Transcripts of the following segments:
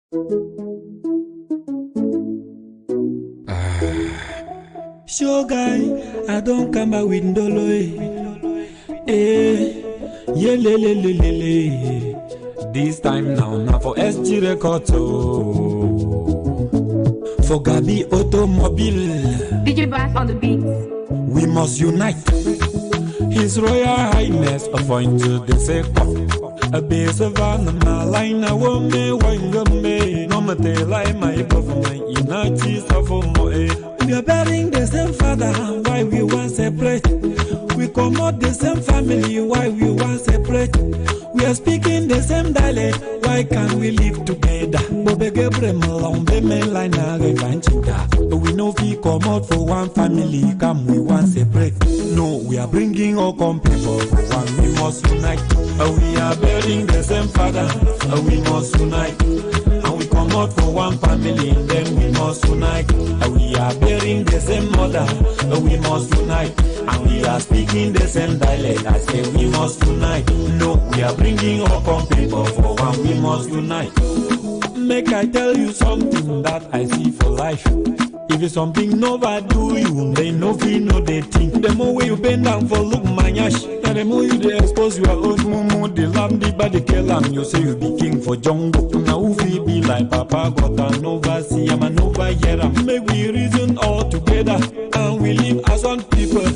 Sure guy, I don't come back with Ndolo. Yeah, le. This time now for SG Records. For Gabi Automobile. DJ Bass on the beat. We must unite. His Royal Highness appointed the sake a base of my line. I won't be me. No matter like my government, United stuff for more. We are bearing the same father, why we want separate? We come out the same family, why we want separate? We are speaking the same dialect, why can't we live together? We know we come out for one family, come we want separate. No, we are bringing all come people for one, we must unite. We are bearing the same father, we must unite. And we come out for one family, then we must unite. We are bearing the same mother, we must unite. And we are speaking the same dialect, I say we must unite. No, we are bringing all come people for one, we must unite. Make I tell you something that I see for life. If it's something nobody do you, they no feel no they think. The more way you bend down for look manyash, the more you they expose your own mumu, the lamb, the body kill am. You say you be king for jungle. Now who feel be like Papa got an over see am and over here. Make we reason all together and we live as one people.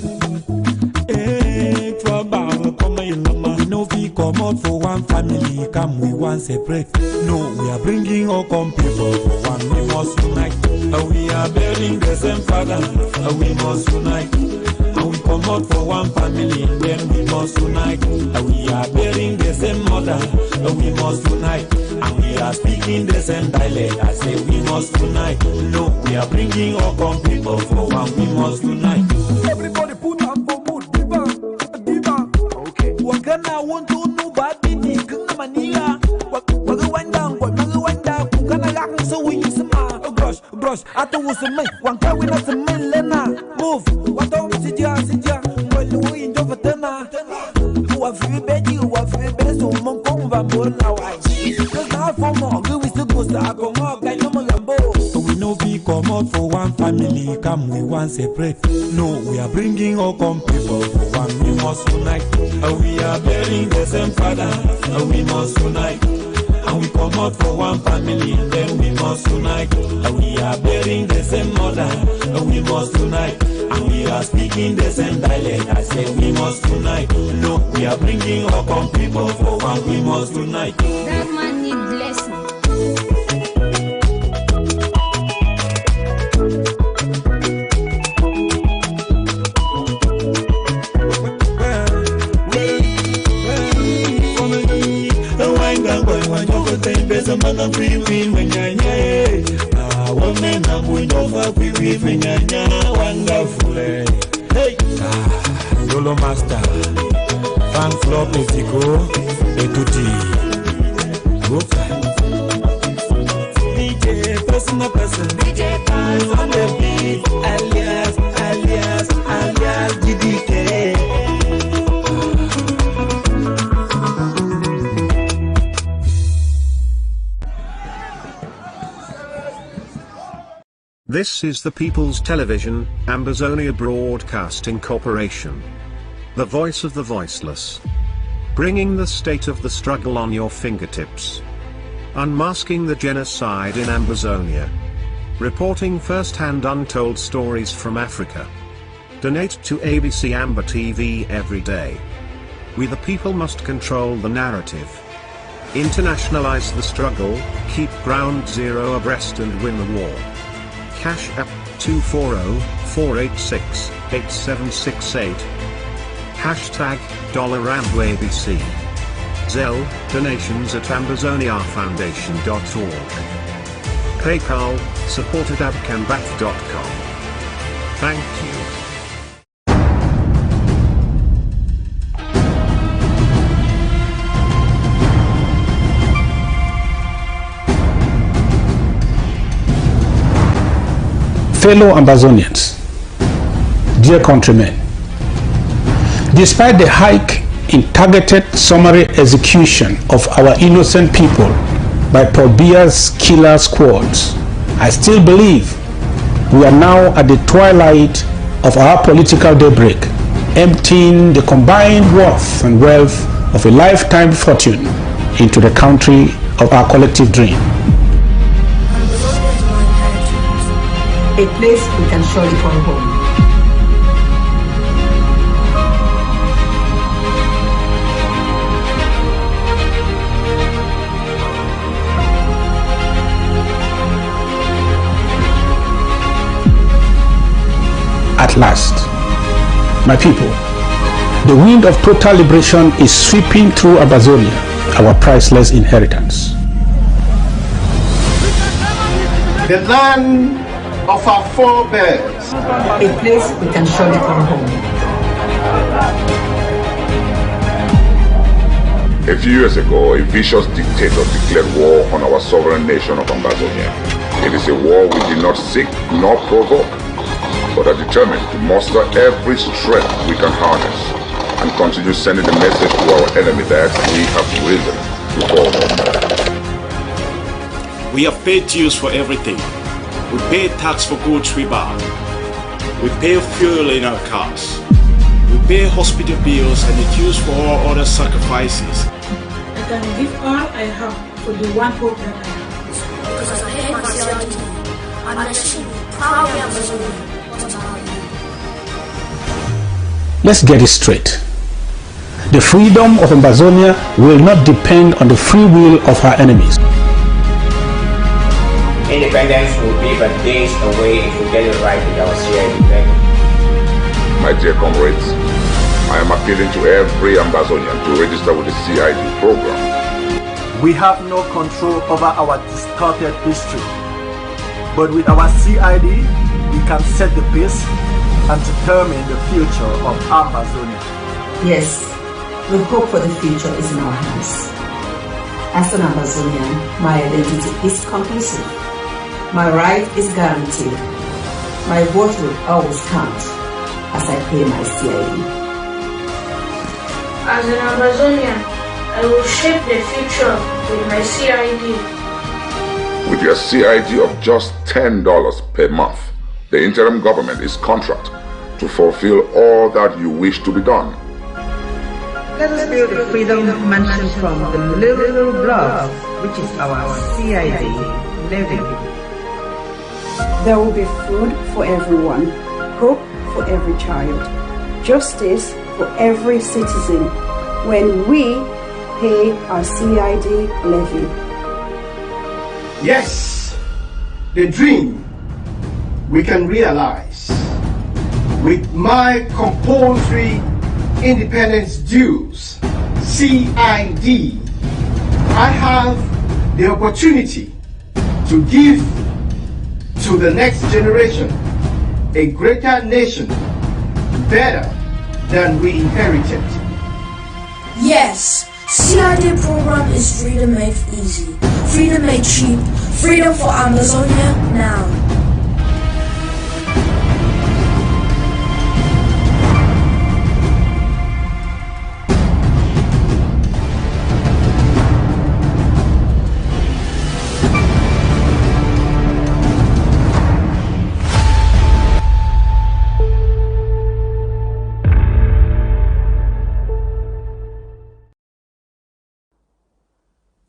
For battle come in we know we come out for one family, come we want separate. No, we are bringing all come people for one, we must unite. We are bearing the same father, we must unite. And we come out for one family, then we must unite. We are bearing the same mother, we must unite. And we are speaking the same dialect, I say we must unite. No, we are bringing all come people for one, we must unite. Everybody put on for mood, diva. Okay. Wakana want to know bad baby, kuna manila. Wagawanda, kuna lakang so we use brush, ata usumay, wanka wina sumay lena. Move, watom sija, mwelu we injo fatena. Wafi beji, so monkong vambola wai. Cause now for more, we still go sa go more, guy no magambo. We know we come out for one family, come we want separate. No, we are bringing all come people for one, we must unite. We are bearing the same father, we must unite. And we come out for one family, then we must unite. We are bearing the same mother, we must unite. And we are speaking the same dialect, I say we must unite. No, we are bringing all come people for one, we must unite. That man need blessing. Hey, Lolo Master, Fan Club Mexico, et tutti. DJ, personal person, DJ Pass on the beat, alias, GDK. This is the People's Television, Ambazonia Broadcasting Corporation. The voice of the voiceless. Bringing the state of the struggle on your fingertips. Unmasking the genocide in Ambazonia. Reporting first-hand untold stories from Africa. Donate to ABC Amba TV every day. We the people must control the narrative. Internationalize the struggle, keep Ground Zero abreast and win the war. Cash App 240-486-8768. Hashtag $AmboABC. Zelle, donations at ambazoniafoundation.org. PayPal, support@abcambat.com. Thank you. Fellow Ambazonians, dear countrymen, despite the hike in targeted summary execution of our innocent people by Paul Biya's killer squads, I still believe we are now at the twilight of our political daybreak, emptying the combined worth and wealth of a lifetime fortune into the country of our collective dream. A place we can surely call home. At last, my people, the wind of total liberation is sweeping through Ambazonia, our priceless inheritance. The land of our forebears. A place we can surely call home. A few years ago, a vicious dictator declared war on our sovereign nation of Ambazonia. It is a war we did not seek nor provoke, but are determined to muster every strength we can harness and continue sending the message to our enemy that we have risen to call home. We have paid dues for everything. We pay tax for goods we buy. We pay fuel in our cars. We pay hospital bills and the dues for all other sacrifices. I can give all I have for the one hope that I have. Because I hate partiality. I'm a nation proudly Amazonian. Let's get it straight. The freedom of Ambazonia will not depend on the free will of her enemies. Independence will be but days away if we get it right with our CID. My dear comrades, I am appealing to every Ambazonian to register with the CID program. We have no control over our distorted history, but with our CID, we can set the pace and determine the future of Ambazonia. Yes, the hope for the future is in our hands. As an Ambazonian, my identity is conclusive. My right is guaranteed. My vote will always count as I pay my CID. As an Amazonian, I will shape the future with my CID. With your CID of just $10 per month, the interim government is contract to fulfill all that you wish to be done. Let us build a freedom mansion from the little block, which is our CID living. There will be food for everyone, hope for every child, justice for every citizen when we pay our CID levy. Yes, the dream we can realize. With my compulsory independence dues, CID, I have the opportunity to give to the next generation a greater nation, better than we inherited. Yes, CID program is freedom made easy, freedom made cheap, freedom for Amazonia now.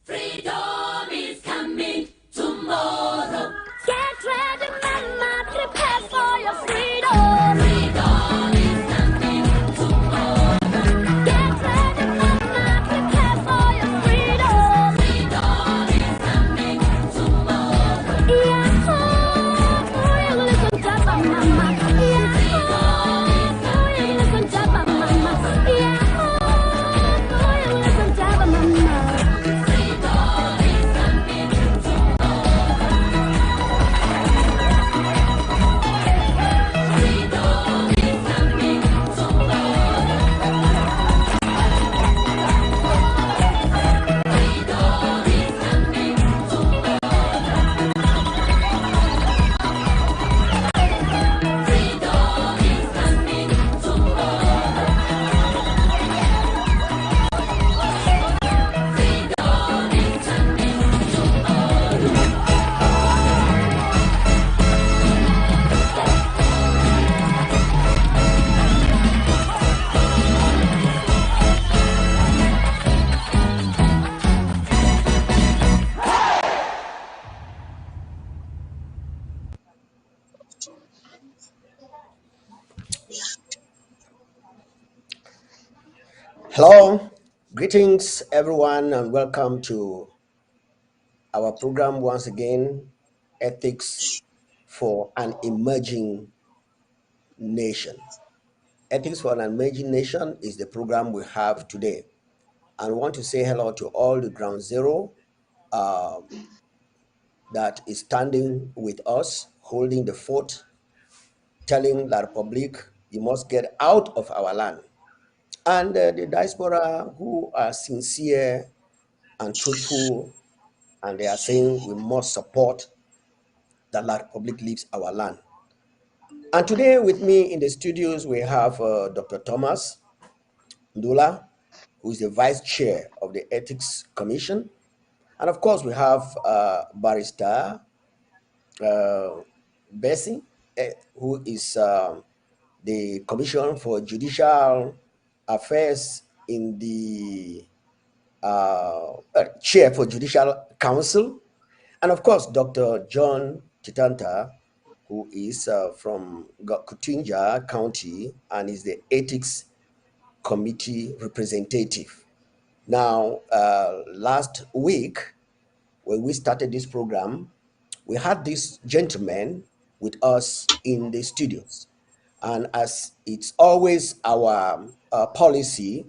Freedom is coming tomorrow. Get ready Hello, greetings everyone, and welcome to our program once again, Ethics for an Emerging Nation. Ethics for an Emerging Nation is the program we have today. And I want to say hello to all the ground zero that is standing with us, holding the fort, telling La Republic, you must get out of our land. And the diaspora who are sincere and truthful, and they are saying we must support that La Republic leaves our land. And today with me in the studios, we have Dr. Thomas Ndula, who is the Vice Chair of the Ethics Commission. And of course, we have Barrister uh, Bessie, who is the Commission for Judicial Affairs in the Chair for Judicial Council. And of course, Dr. John Titanta, who is from Kutinja County and is the Ethics Committee representative. Now, last week, when we started this program, we had this gentleman with us in the studios. And as it's always our policy,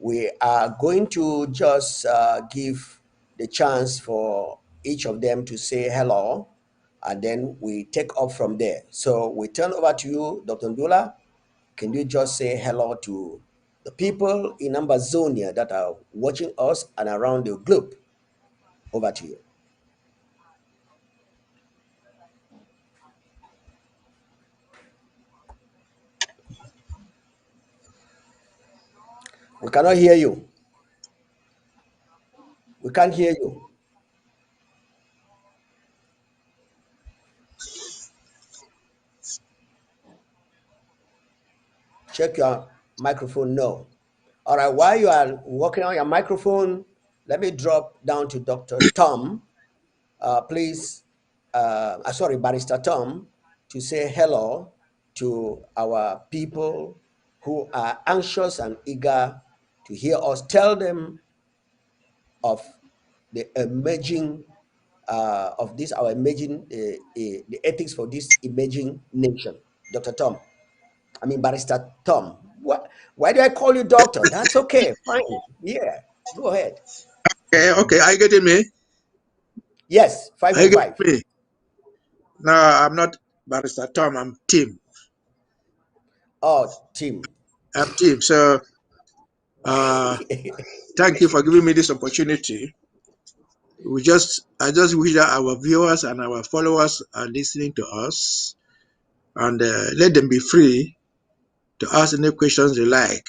we are going to just give the chance for each of them to say hello, and then we take off from there. So we turn over to you, Dr. Ndula. Can you just say hello to the people in Ambazonia that are watching us and around the globe? Over to you. We cannot hear you. We can't hear you. Check your microphone. No. All right, while you are working on your microphone, let me drop down to Dr. Tom. Please, sorry, Barrister Tom, to say hello to our people who are anxious and eager to hear us tell them of the emerging, of this, our emerging, the ethics for this emerging nation. Dr. Tom, Barrister Tom. Why do I call you doctor? That's okay, fine. Yeah, go ahead. Okay, are you getting me? Yes, Are you 515. getting me? No, I'm not Barrister Tom, I'm Tim. Oh, Tim. I'm Tim. So thank you for giving me this opportunity. I just wish that our viewers and our followers are listening to us, and let them be free to ask any questions they like.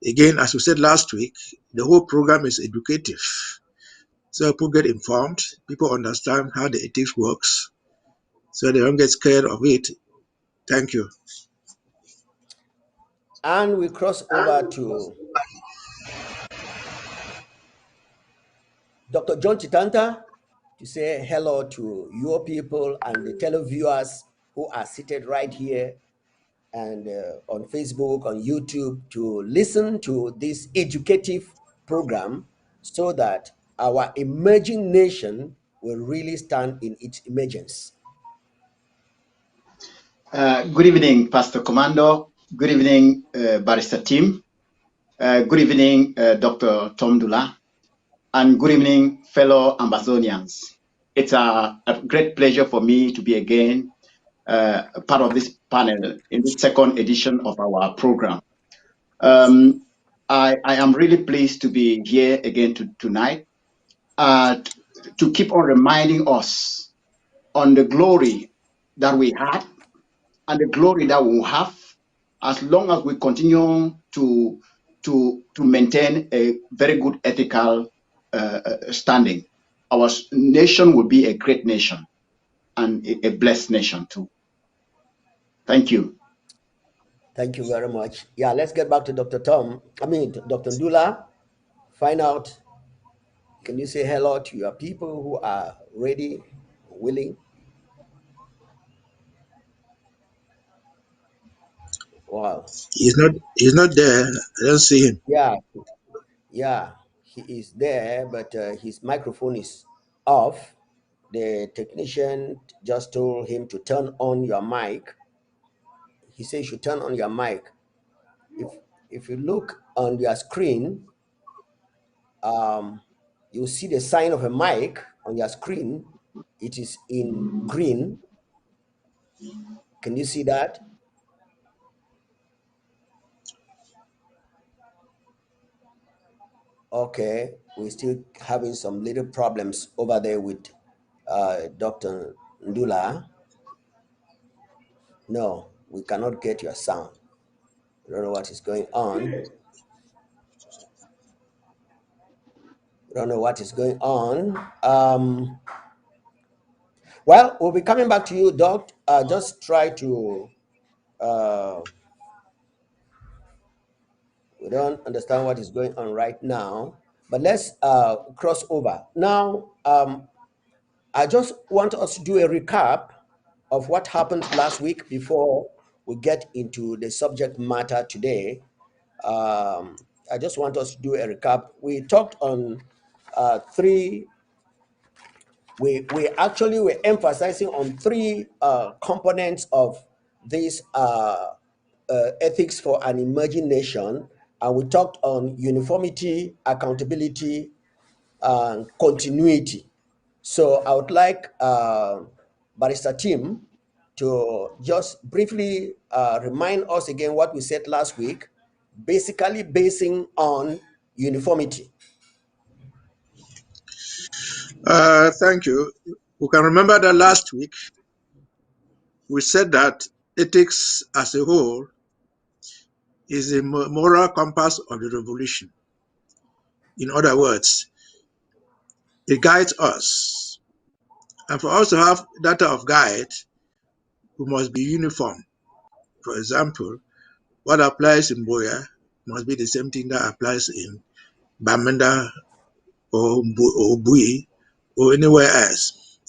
Again, as we said last week, the whole program is educative. So people get informed, people understand how the ethics works, so they don't get scared of it. Thank you. And we cross over to Dr. John Chitanta to say hello to your people and the televiewers who are seated right here and on Facebook, on YouTube, to listen to this educative program so that our emerging nation will really stand in its emergence. Good evening, Pastor Commando. Good evening, Barrister Tim. Good evening, Dr. Tom Dula. And good evening, fellow Amazonians. It's a great pleasure for me to be again part of this panel in the second edition of our program. I am really pleased to be here again tonight to keep on reminding us on the glory that we had and the glory that we will have as long as we continue to maintain a very good ethical standing. Our nation will be a great nation and a blessed nation too. Thank you. Thank you very much. Yeah, let's get back to Dr. Dr. Ndula. Find out, can you say hello to your people who are ready, willing? Wow. He's not there. I don't see him. Yeah, he is there, but his microphone is off. The technician just told him to turn on your mic. He said you should turn on your mic. If you look on your screen, you see the sign of a mic on your screen. It is in green. Can you see that? Okay, we're still having some little problems over there with Dr. Ndula. No, we cannot get your sound. I don't know what is going on. I don't know what is going on. Well, we'll be coming back to you, Doc. Just try to. We don't understand what is going on right now, but let's cross over now. I just want us to do a recap of what happened last week before we get into the subject matter today. I just want us to do a recap. We talked on three. We actually were emphasizing on three components of this ethics for an emerging nation, and we talked on uniformity, accountability, and continuity. So I would like Barrister Tim to just briefly remind us again what we said last week, basically basing on uniformity. Thank you. We can remember that last week we said that ethics as a whole is a moral compass of the revolution. In other words, it guides us. And for us to have that type of guide, we must be uniform. For example, what applies in Boya must be the same thing that applies in Bamenda or Bui or anywhere else.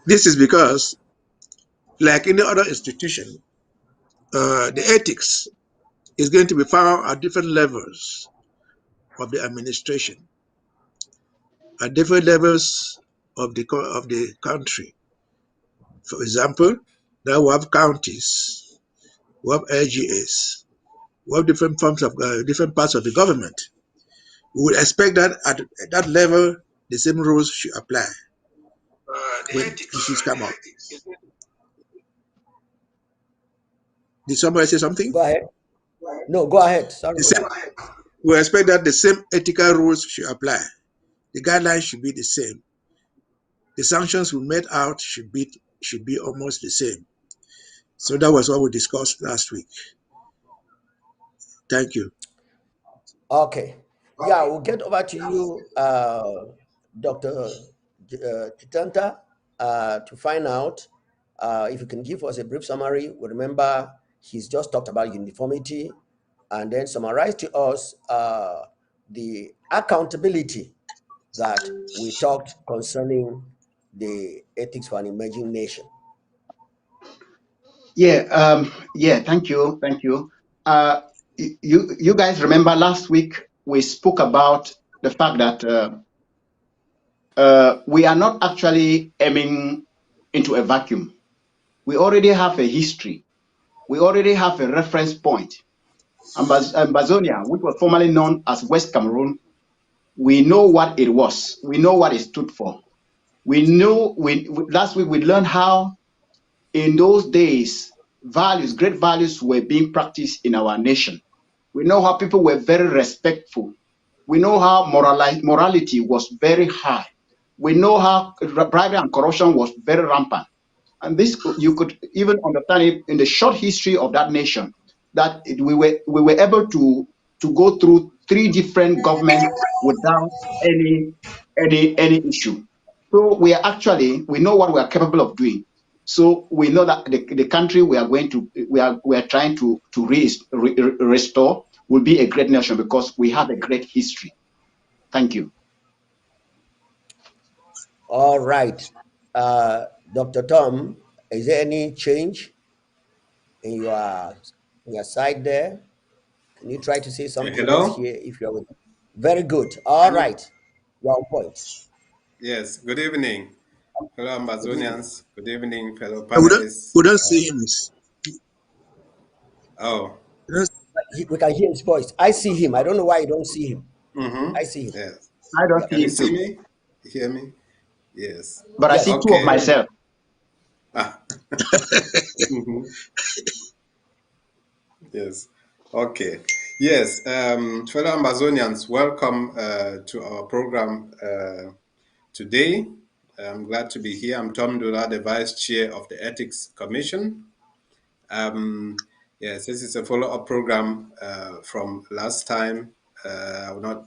This is because, like any other institution, the ethics is going to be found at different levels of the administration, at different levels of the country. For example, now we have counties, we have LGAs, we have different forms of different parts of the government. We would expect that at that level, the same rules should apply when issues come up. Did somebody say something? Go ahead. No, go ahead. Sorry. We expect that the same ethical rules should apply. The guidelines should be the same. The sanctions we made out should be almost the same. So that was what we discussed last week. Thank you. Okay. Yeah, we'll get over to you, Dr. Titanta, to find out if you can give us a brief summary. We remember he's just talked about uniformity, and then summarize to us the accountability that we talked concerning the ethics for an emerging nation. Yeah. Thank you. You guys remember last week we spoke about the fact that we are not actually aiming into a vacuum. We already have a history. We already have a reference point. Ambazonia, which was formerly known as West Cameroon, we know what it was. We know what it stood for. We know. Last week we learned how, in those days, great values were being practiced in our nation. We know how people were very respectful. We know how morality was very high. We know how bribery and corruption was very rampant. And this, you could even understand it in the short history of that nation, that we were able to go through three different governments without any issue. So we know what we are capable of doing. So we know that the country we are trying to restore will be a great nation because we have a great history. Thank you. All right. Dr. Tom, is there any change in your on your side there. Can you try to say something? Let's Hello? hear if you're with. Very good. All right. You're on point. Yes, good evening, fellow Good evening. Ambazonians. Good evening, fellow We don't, panelists. we don't see him. Oh, We can hear his voice. I see him. I don't know why you don't see him. I mm-hmm. see him. Yes. I don't Yep. see Can you him see too, me? You hear me? Yes. but I see Yes. two of Okay. myself. Ah. Mhm. Yes. Okay. Yes. Fellow Ambazonians, welcome to our program today. I'm glad to be here. I'm Tom Dula, the Vice Chair of the Ethics Commission. Yes, this is a follow-up program from last time. I will not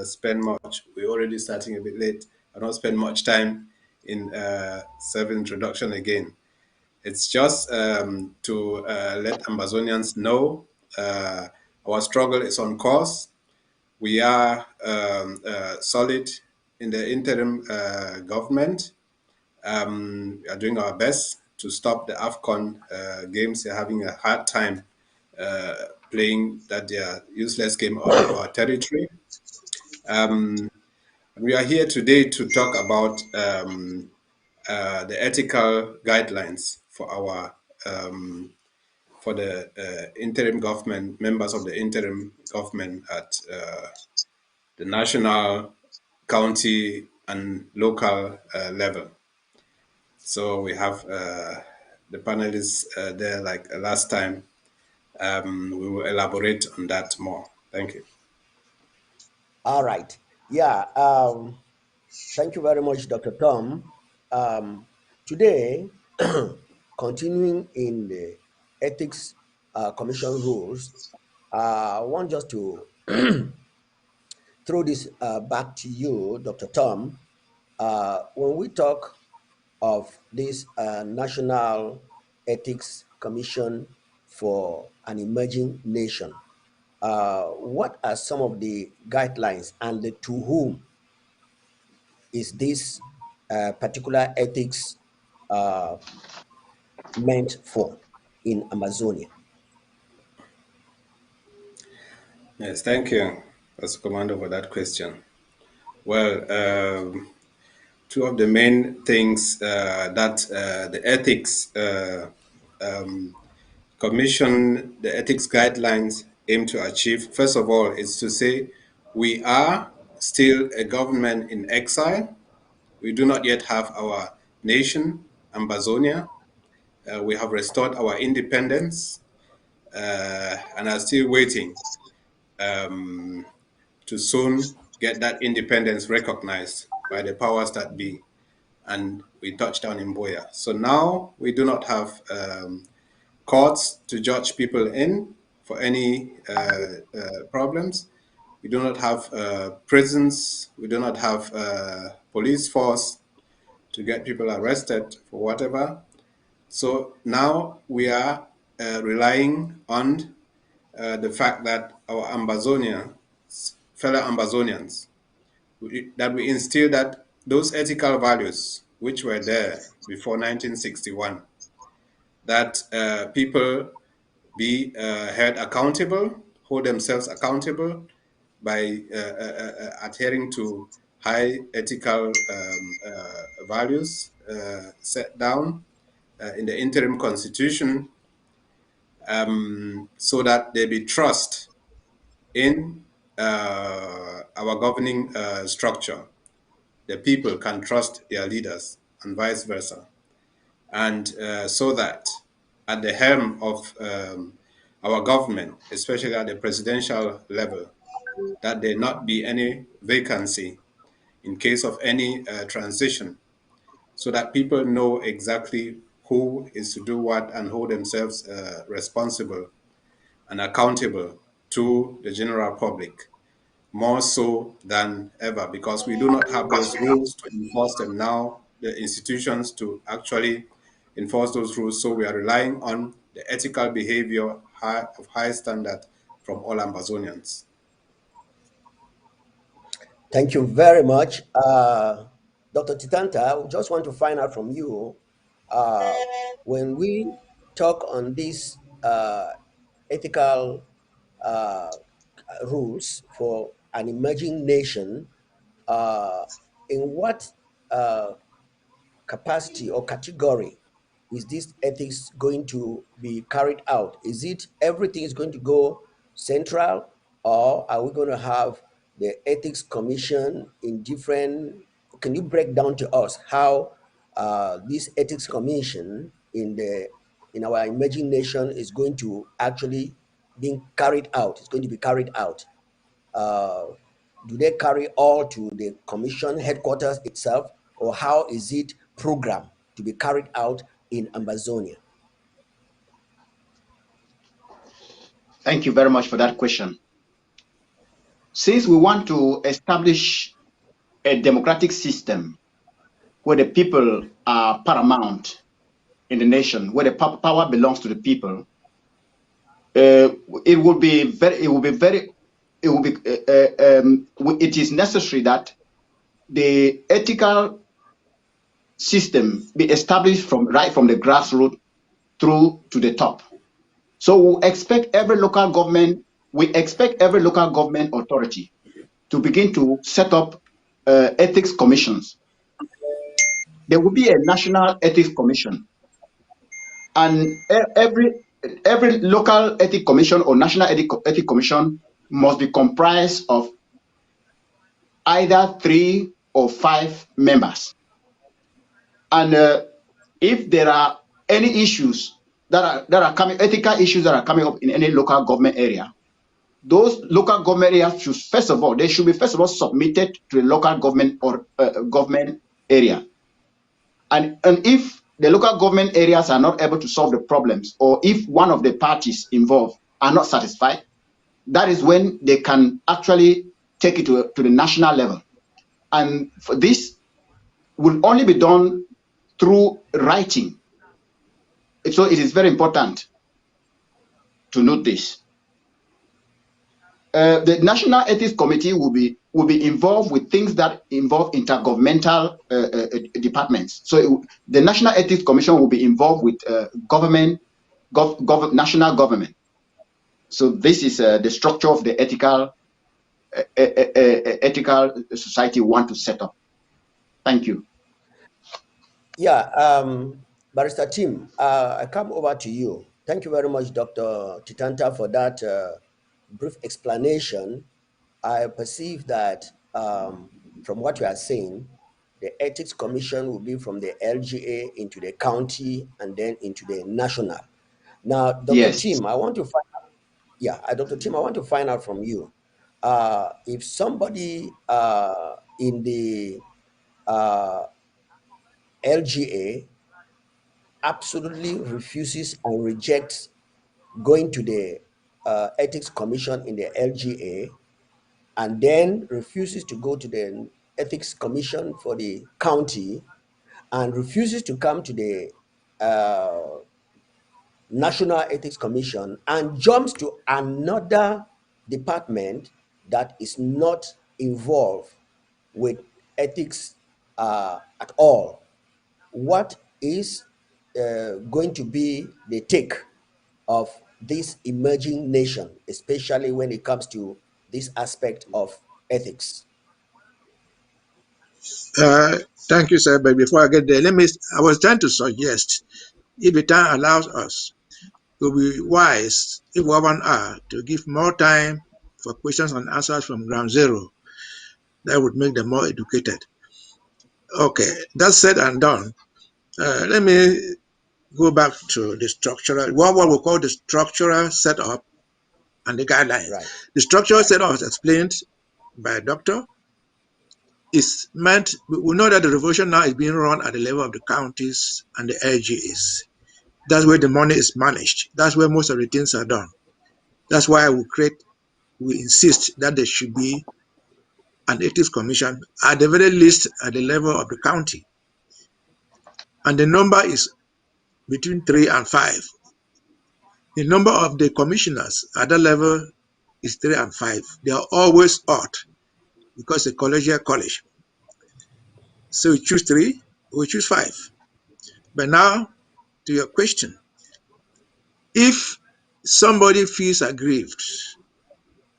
spend much. We're already starting a bit late. I will not spend much time in self-introduction again. It's just to let Ambazonians know our struggle is on course. We are solid in the interim government. We are doing our best to stop the AFCON games. They're having a hard time playing that their useless game on our territory. We are here today to talk about the ethical guidelines for our for the interim government, members of the interim government at the national, county, and local level. So we have the panelists there like last time. We will elaborate on that more. Thank you. All right. Yeah. Thank you very much, Dr. Tom. Today, continuing in the Ethics Commission rules, I want just to throw this back to you, Dr. Tom. When we talk of this National Ethics Commission for an Emerging Nation, what are some of the guidelines and to whom is this particular ethics uh, meant for in Amazonia? Yes, thank you, as Commander, for that question. Well, two of the main things that the ethics commission, the ethics guidelines aim to achieve, first of all, is to say we are still a government in exile. We do not yet have our nation, Ambazonia. We have restored our independence and are still waiting to soon get that independence recognized by the powers that be. And we touched down in Boya. So now we do not have courts to judge people in for any problems. We do not have prisons. We do not have police force to get people arrested for whatever. So now we are relying on the fact that our Ambazonia, fellow Ambazonians, that we instill that those ethical values which were there before 1961, that people be held accountable, hold themselves accountable by adhering to high ethical values set down in the interim constitution, so that there be trust in our governing structure. The people can trust their leaders and vice versa. And so that at the helm of our government, especially at the presidential level, that there not be any vacancy in case of any transition, so that people know exactly who is to do what and hold themselves responsible and accountable to the general public, more so than ever, because we do not have those rules to enforce them now, the institutions to actually enforce those rules. So we are relying on the ethical behavior of high standard from all Ambazonians. Thank you very much. Dr. Titanta, we just want to find out from you when we talk on this ethical rules for an emerging nation, in what capacity or category is this ethics going to be carried out? Is it everything is going to go central, or are we going to have the ethics commission in different? Can you break down to us how this ethics commission in our emerging nation is going to actually being carried out? It's going to be carried out. Uh, do they carry all to the commission headquarters itself, or how is it programmed to be carried out in Ambazonia? Thank you very much for that question. Since we want to establish a democratic system where the people are paramount in the nation, where the power belongs to the people, it is necessary that the ethical system be established right from the grassroots through to the top. So we expect every local government authority to begin to set up ethics commissions. There will be a national ethics commission, and every local ethics commission or national ethics commission must be comprised of either 3 or 5 members. And if there are any issues that are coming, ethical issues that are coming up in any local government area, those local government areas should be submitted to the local government or government area. And if the local government areas are not able to solve the problems, or if one of the parties involved are not satisfied, that is when they can actually take it to the national level. And for this will only be done through writing. So it is very important to note this. The National Ethics Committee will be involved with things that involve intergovernmental departments. So the National Ethics Commission will be involved with national government. So this is the structure of the ethical society we want to set up. Thank you. Yeah, Barrister Tim, I come over to you. Thank you very much, Dr. Titanta, for that brief explanation. I perceive that from what you are saying, the Ethics Commission will be from the LGA into the county and then into the national. Now, Dr. Yes. Tim, I want to find out, Dr. Tim, I want to find out from you, if somebody in the LGA absolutely refuses and rejects going to the Ethics Commission in the LGA, and then refuses to go to the Ethics Commission for the county, and refuses to come to the National Ethics Commission, and jumps to another department that is not involved with ethics at all. What is going to be the take of this emerging nation, especially when it comes to this aspect of ethics? Thank you, sir. But before I get there, I was trying to suggest, if the time allows us, it will be wise if we have 1 hour to give more time for questions and answers from ground zero. That would make them more educated. Okay, that's said and done. Let me go back to the structural, what we call the structural setup and the guidelines. Right. The structural setup, as explained by a doctor, is meant, we know that the revolution now is being run at the level of the counties and the LGAs. That's where the money is managed. That's where most of the things are done. That's why we insist that there should be an ethics commission at the very least at the level of the county. And the number is between 3 and 5. The number of the commissioners at that level is 3 and 5. They are always odd because it's a collegiate college. So we choose 3, we choose 5. But now, to your question, if somebody feels aggrieved,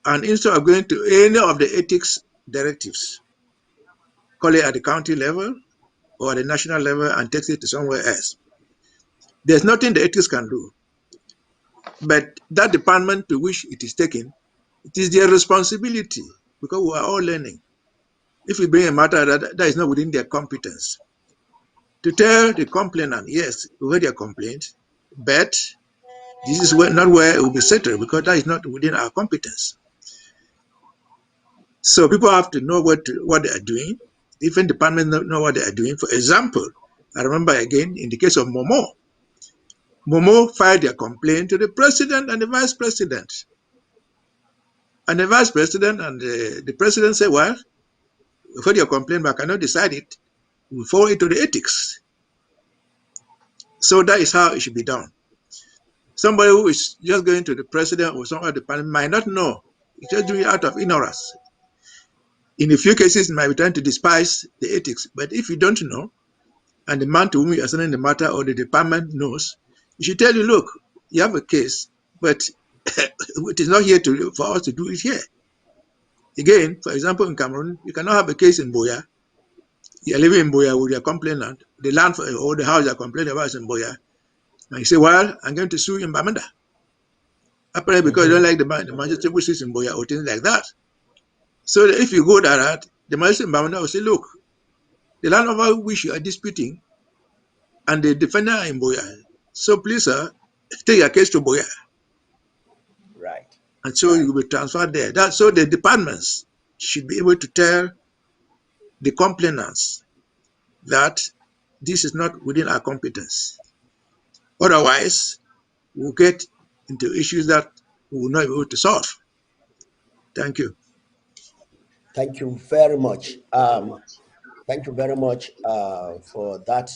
and instead of going to any of the ethics directives, call it at the county level or at the national level and takes it to somewhere else, there's nothing the ethics can do. But that department to which it is taken, it is their responsibility, because we are all learning. If we bring a matter that is not within their competence, to tell the complainant, yes, we heard your complaint, but this is not where it will be settled, because that is not within our competence. So people have to know what they are doing. Different departments know what they are doing. For example, I remember again in the case of Momo filed their complaint to the president and the vice president. And the vice president and the president said, well, we've heard your complaint, but I cannot decide it. We forward it to the ethics. So that is how it should be done. Somebody who is just going to the president or some other department might not know. It's just doing it out of ignorance. In a few cases, it might be trying to despise the ethics. But if you don't know, and the man to whom you are sending the matter or the department knows, he should tell you, look, you have a case, but it is not here for us to do it here. Again, for example, in Cameroon, you cannot have a case in Boya. You are living in Boya with your complainant, the land or the house you are complaining about is in Boya, and you say, well, I'm going to sue in Bamenda. Apparently because you don't like the magistrate which is in Boya or things like that. So if you go that, the magistrate in Bamenda will say, look, the land over which you are disputing and the defendant are in Boya. So please, sir, take your case to Boya. Right. And so you will be transferred there. So the departments should be able to tell the complainants that this is not within our competence. Otherwise, we'll get into issues that we will not be able to solve. Thank you. Thank you very much. Thank you very much for that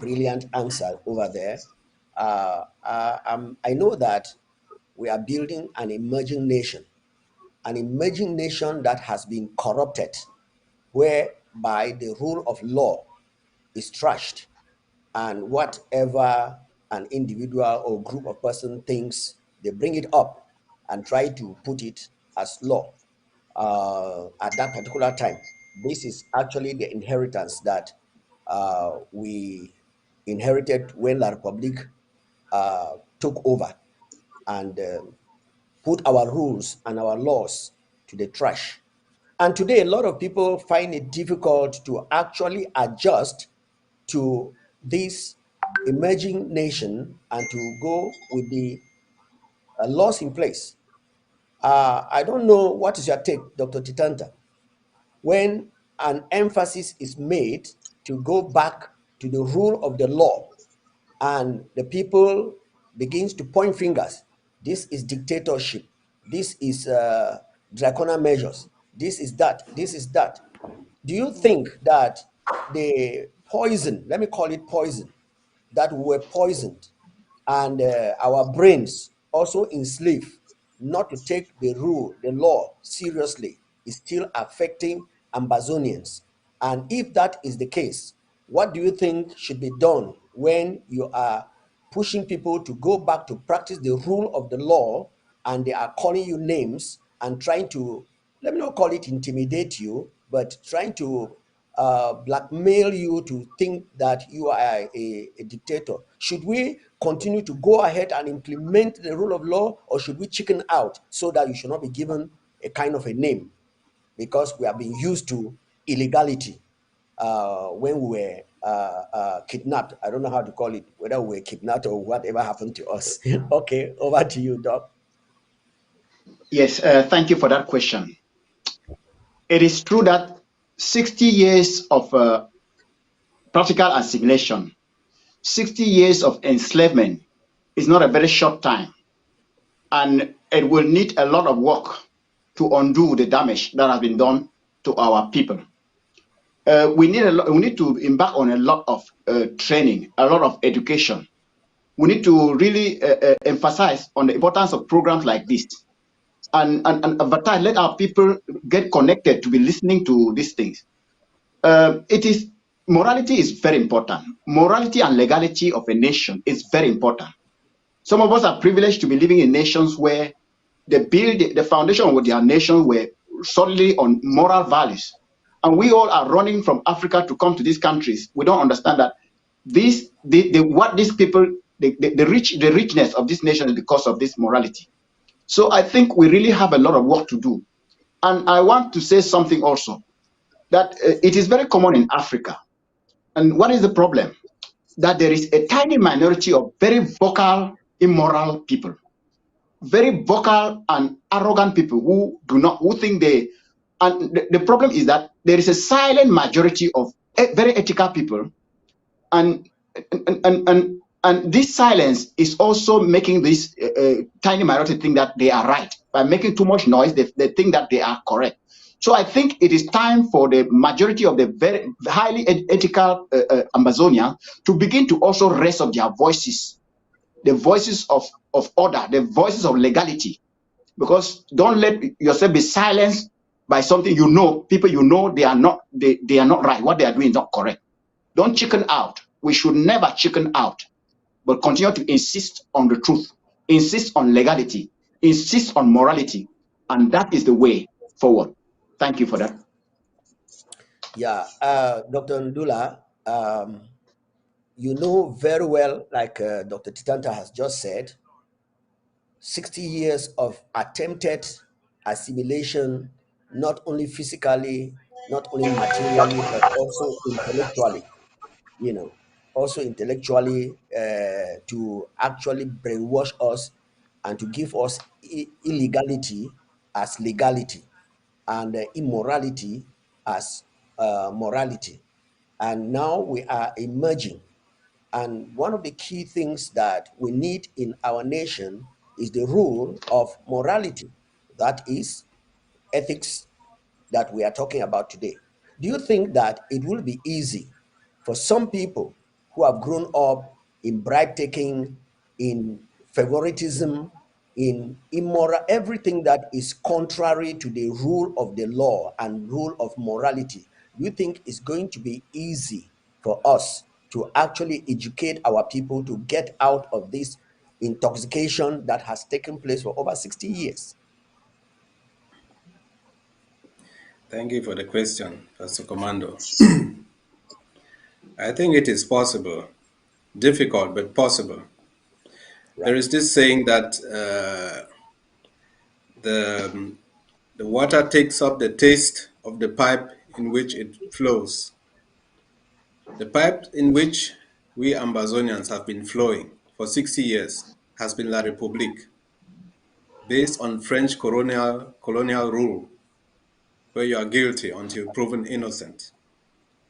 brilliant answer over there. I know that we are building an emerging nation that has been corrupted, whereby the rule of law is trashed, and whatever an individual or group of person thinks, they bring it up and try to put it as law at that particular time. This is actually the inheritance that we inherited when La Republique took over and put our rules and our laws to the trash. And today, a lot of people find it difficult to actually adjust to this emerging nation and to go with the laws in place. I don't know, what is your take, Dr. Titanta, when an emphasis is made to go back to the rule of the law and the people begins to point fingers. This is dictatorship. This is draconian measures. This is that. This is that. Do you think that the poison, let me call it poison, that we were poisoned and our brains also enslaved not to take the rule, the law seriously, is still affecting Ambazonians? And if that is the case, what do you think should be done when you are pushing people to go back to practice the rule of the law and they are calling you names and trying to, let me not call it intimidate you, but trying to blackmail you to think that you are a dictator? Should we continue to go ahead and implement the rule of law, or should we chicken out so that you should not be given a kind of a name? Because we have been used to illegality when we were kidnapped. I don't know how to call it, whether we were kidnapped or whatever happened to us. Okay, over to you, Doc. Yes, thank you for that question. It is true that 60 years of practical assimilation, 60 years of enslavement is not a very short time. And it will need a lot of work to undo the damage that has been done to our people. We need to embark on a lot of training, a lot of education. We need to really emphasize on the importance of programs like this and advertise, let our people get connected to be listening to these things. Morality is very important. Morality and legality of a nation is very important. Some of us are privileged to be living in nations where the foundation of their nation were solely on moral values. And we all are running from Africa to come to these countries. We don't understand that what these people, the richness of this nation is because of this morality. So I think we really have a lot of work to do. And I want to say something also, that it is very common in Africa. And what is the problem? That there is a tiny minority of very vocal, immoral people, very vocal and arrogant people who think they, and the problem is that there is a silent majority of very ethical people, and and this silence is also making this tiny minority think that they are right. By making too much noise, they think that they are correct. So I think it is time for the majority of the very highly ethical Amazonians to begin to also raise up their voices, the voices of order, the voices of legality. Because don't let yourself be silenced by something people they are not right. What they are doing is not correct. Don't chicken out. We should never chicken out, but continue to insist on the truth, insist on legality, insist on morality, and that is the way forward. Thank you for that. Yeah, Dr. Ndula, you know very well, like Dr. Titanta has just said, 60 years of attempted assimilation, not only physically, not only materially, but also intellectually, also intellectually, to actually brainwash us and to give us illegality as legality, and immorality as morality. And now we are emerging. And one of the key things that we need in our nation is the rule of morality. That is ethics that we are talking about today. Do you think that it will be easy for some people who have grown up in bribe taking, in favoritism, in immoral, everything that is contrary to the rule of the law and rule of morality? Do you think it's going to be easy for us to actually educate our people to get out of this intoxication that has taken place for over 60 years? Thank you for the question, Pastor Commando. I think it is possible, difficult, but possible. Right. There is this saying that the water takes up the taste of the pipe in which it flows. The pipe in which we Ambazonians have been flowing for 60 years has been La République, based on French colonial rule, where you are guilty until proven innocent,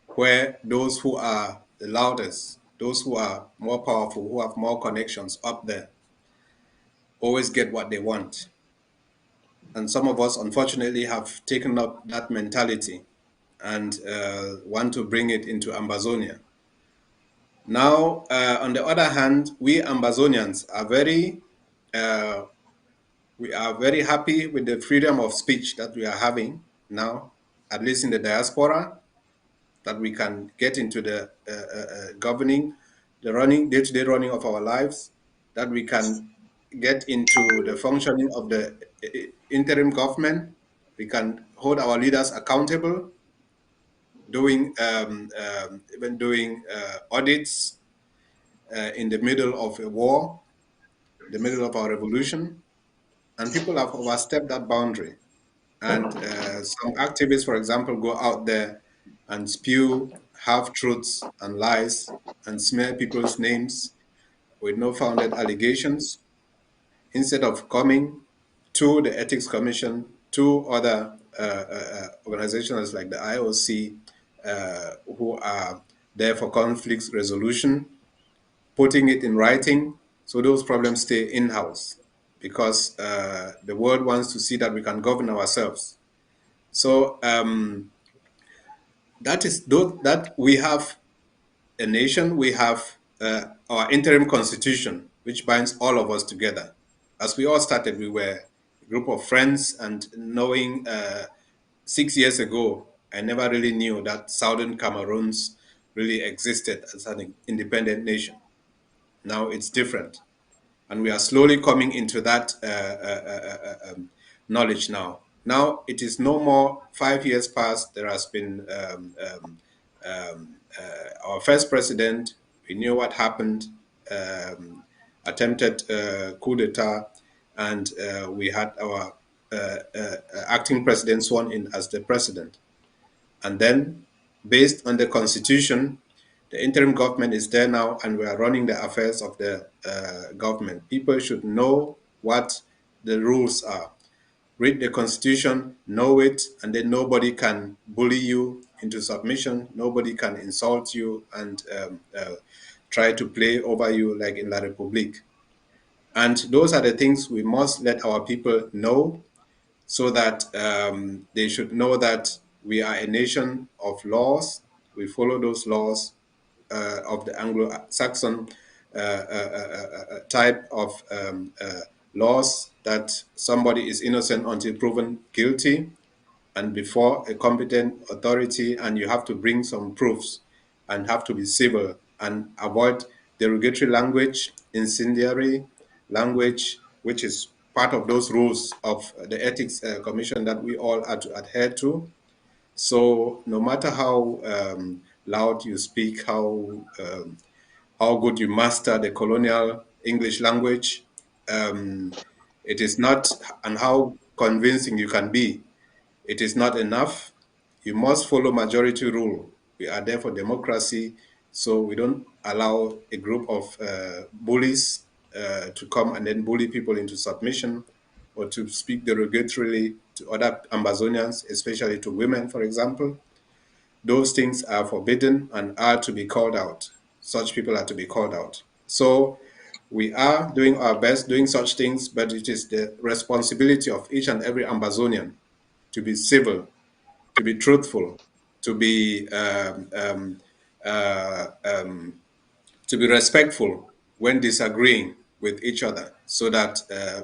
where those who are the loudest, those who are more powerful, who have more connections up there, always get what they want. And some of us, unfortunately, have taken up that mentality and want to bring it into Ambazonia. Now, on the other hand, we Ambazonians are very happy with the freedom of speech that we are having now, at least in the diaspora, that we can get into the governing, the day-to-day running of our lives, that we can get into the functioning of the interim government. We can hold our leaders accountable, even doing audits in the middle of a war, the middle of our revolution, and people have overstepped that boundary. And some activists, for example, go out there and spew half-truths and lies and smear people's names with no founded allegations, instead of coming to the Ethics Commission, to other organizations like the IOC, who are there for conflict resolution, putting it in writing, so those problems stay in-house, because the world wants to see that we can govern ourselves. So that we have a nation, we have our interim constitution, which binds all of us together. As we all started, we were a group of friends, and knowing 6 years ago, I never really knew that Southern Cameroons really existed as an independent nation. Now it's different. And we are slowly coming into that knowledge now. Now it is no more 5 years past. There has been our first president. We knew what happened. Attempted coup d'etat, and we had our acting president sworn in as the president. And then, based on the constitution, the interim government is there now, and we are running the affairs of the government. People should know what the rules are. Read the constitution, know it, and then nobody can bully you into submission. Nobody can insult you and try to play over you like in La Republique. And those are the things we must let our people know, so that they should know that we are a nation of laws. We follow those laws of the Anglo-Saxon type of laws, that somebody is innocent until proven guilty and before a competent authority, and you have to bring some proofs and have to be civil and avoid derogatory language, incendiary language, which is part of those rules of the Ethics Commission that we all are to adhere to. So no matter how loud you speak, how good you master the colonial English language, it is not, and how convincing you can be, it is not enough. You must follow majority rule. We are there for democracy, so we don't allow a group of bullies to come and then bully people into submission, or to speak derogatorily to other Ambazonians, especially to women, for example. Those things are forbidden and are to be called out. Such people are to be called out. So we are doing our best doing such things, but it is the responsibility of each and every Ambazonian to be civil, to be truthful, to be respectful when disagreeing with each other, so that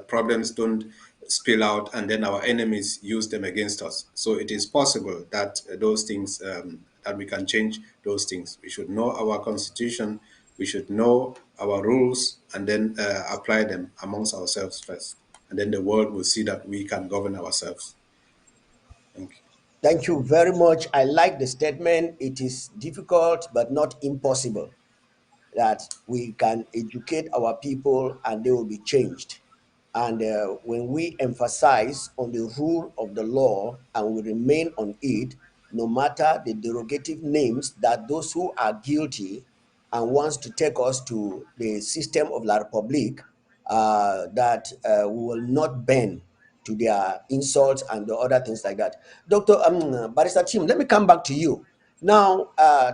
problems don't spill out and then our enemies use them against us. So it is possible that those things, that we can change those things. We should know our constitution, we should know our rules, and then apply them amongst ourselves first. And then the world will see that we can govern ourselves. Thank you. Thank you very much. I like the statement. It is difficult but not impossible that we can educate our people and they will be changed. And when we emphasize on the rule of the law and we remain on it, no matter the derogative names that those who are guilty and wants to take us to the system of La Republique, that we will not bend to their insults and the other things like that. Dr. Barrister Tim, let me come back to you. Now,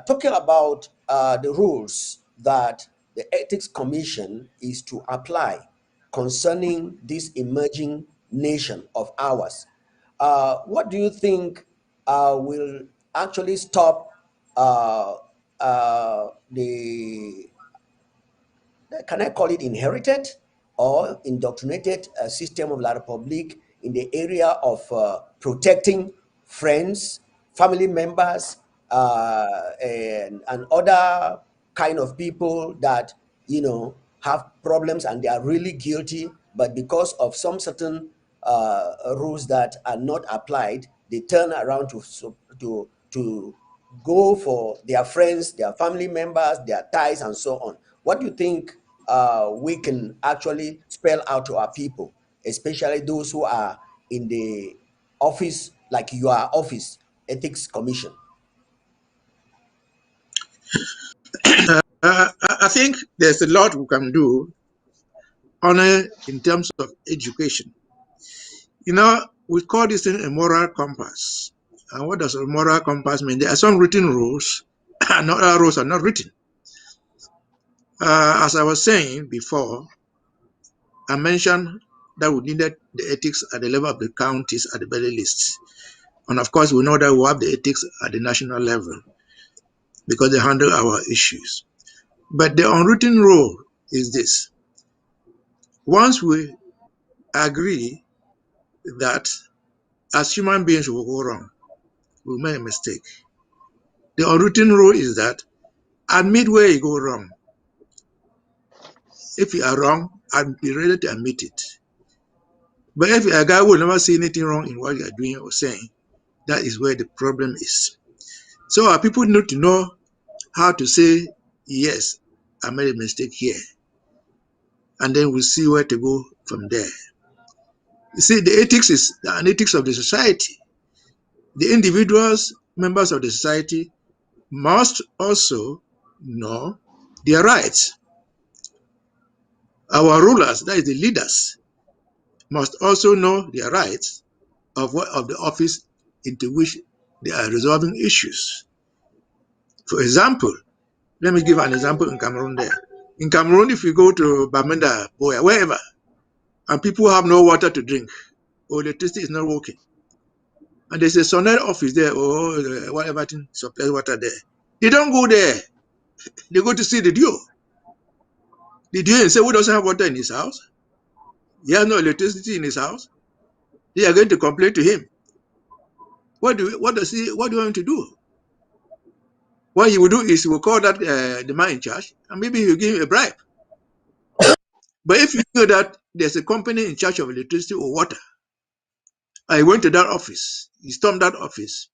talking about the rules that the Ethics Commission is to apply concerning this emerging nation of ours, what do you think will actually stop the, can I call it inherited or indoctrinated system of La Republique in the area of protecting friends, family members, and other kind of people that, you know, have problems and they are really guilty, but because of some certain rules that are not applied, they turn around to go for their friends, their family members, their ties, and so on. What do you think we can actually spell out to our people, especially those who are in the office, like your office, Ethics Commission? I think there's a lot we can do only in terms of education. You know, we call this thing a moral compass. And what does a moral compass mean? There are some written rules, and other rules are not written. As I was saying before, I mentioned that we needed the ethics at the level of the counties at the very least. And of course, we know that we have the ethics at the national level because they handle our issues. But the unwritten rule is this. Once we agree that as human beings we will go wrong, we make a mistake. The unwritten rule is that at midway you go wrong. If you are wrong, and be ready to admit it. But if a guy will never see anything wrong in what you are doing or saying, that is where the problem is. So our people need to know how to say, yes, I made a mistake here. And then we'll see where to go from there. You see, the ethics is an ethics of the society. The individuals, members of the society, must also know their rights. Our rulers, that is the leaders, must also know their rights of the office into which they are resolving issues. For example, let me give an example in Cameroon there. In Cameroon, if you go to Bamenda, Boya, wherever, and people have no water to drink, or electricity is not working, and there's a Sonel office there, or whatever thing supplies water there, they don't go there. They go to see the DO. The DO say, who doesn't have water in his house? He has no electricity in his house. They are going to complain to him. What do you want him to do? What he will do is he will call that the man in charge, and maybe he will give him a bribe. But if you know that there's a company in charge of electricity or water, I went to that office, you stormed that office,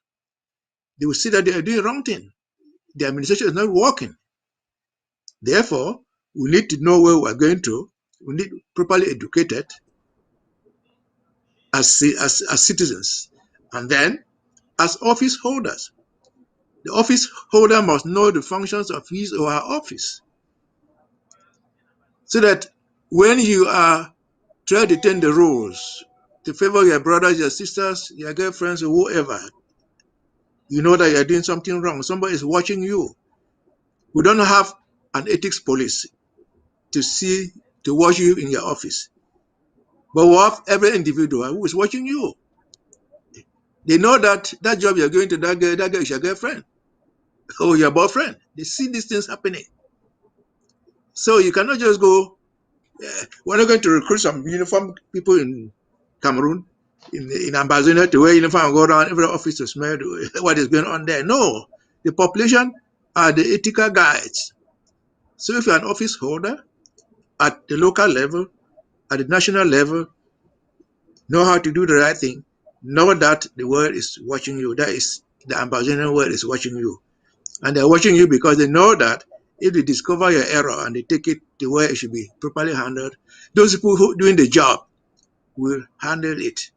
they will see that they are doing the wrong thing. The administration is not working. Therefore, we need to know where we are going to. We need to be properly educated as citizens. And then, as office holders, the office holder must know the functions of his or her office. So that when you are trying to turn the rules to favor your brothers, your sisters, your girlfriends, or whoever, you know that you're doing something wrong. Somebody is watching you. We don't have an ethics police to watch you in your office. But we have every individual who is watching you. They know that that job you're going to, that girl is your girlfriend or your boyfriend. They see these things happening. So you cannot just go, we're not going to recruit some uniform people in Cameroon, in Ambazonia, to wear uniform and go around every office to smell what is going on there. No, the population are the ethical guides. So if you're an office holder at the local level, at the national level, know how to do the right thing, know that the world is watching you. That is, the Ambazonian world is watching you. And they're watching you because they know that if they discover your error and they take it to where it should be properly handled, those people who are doing the job will handle it.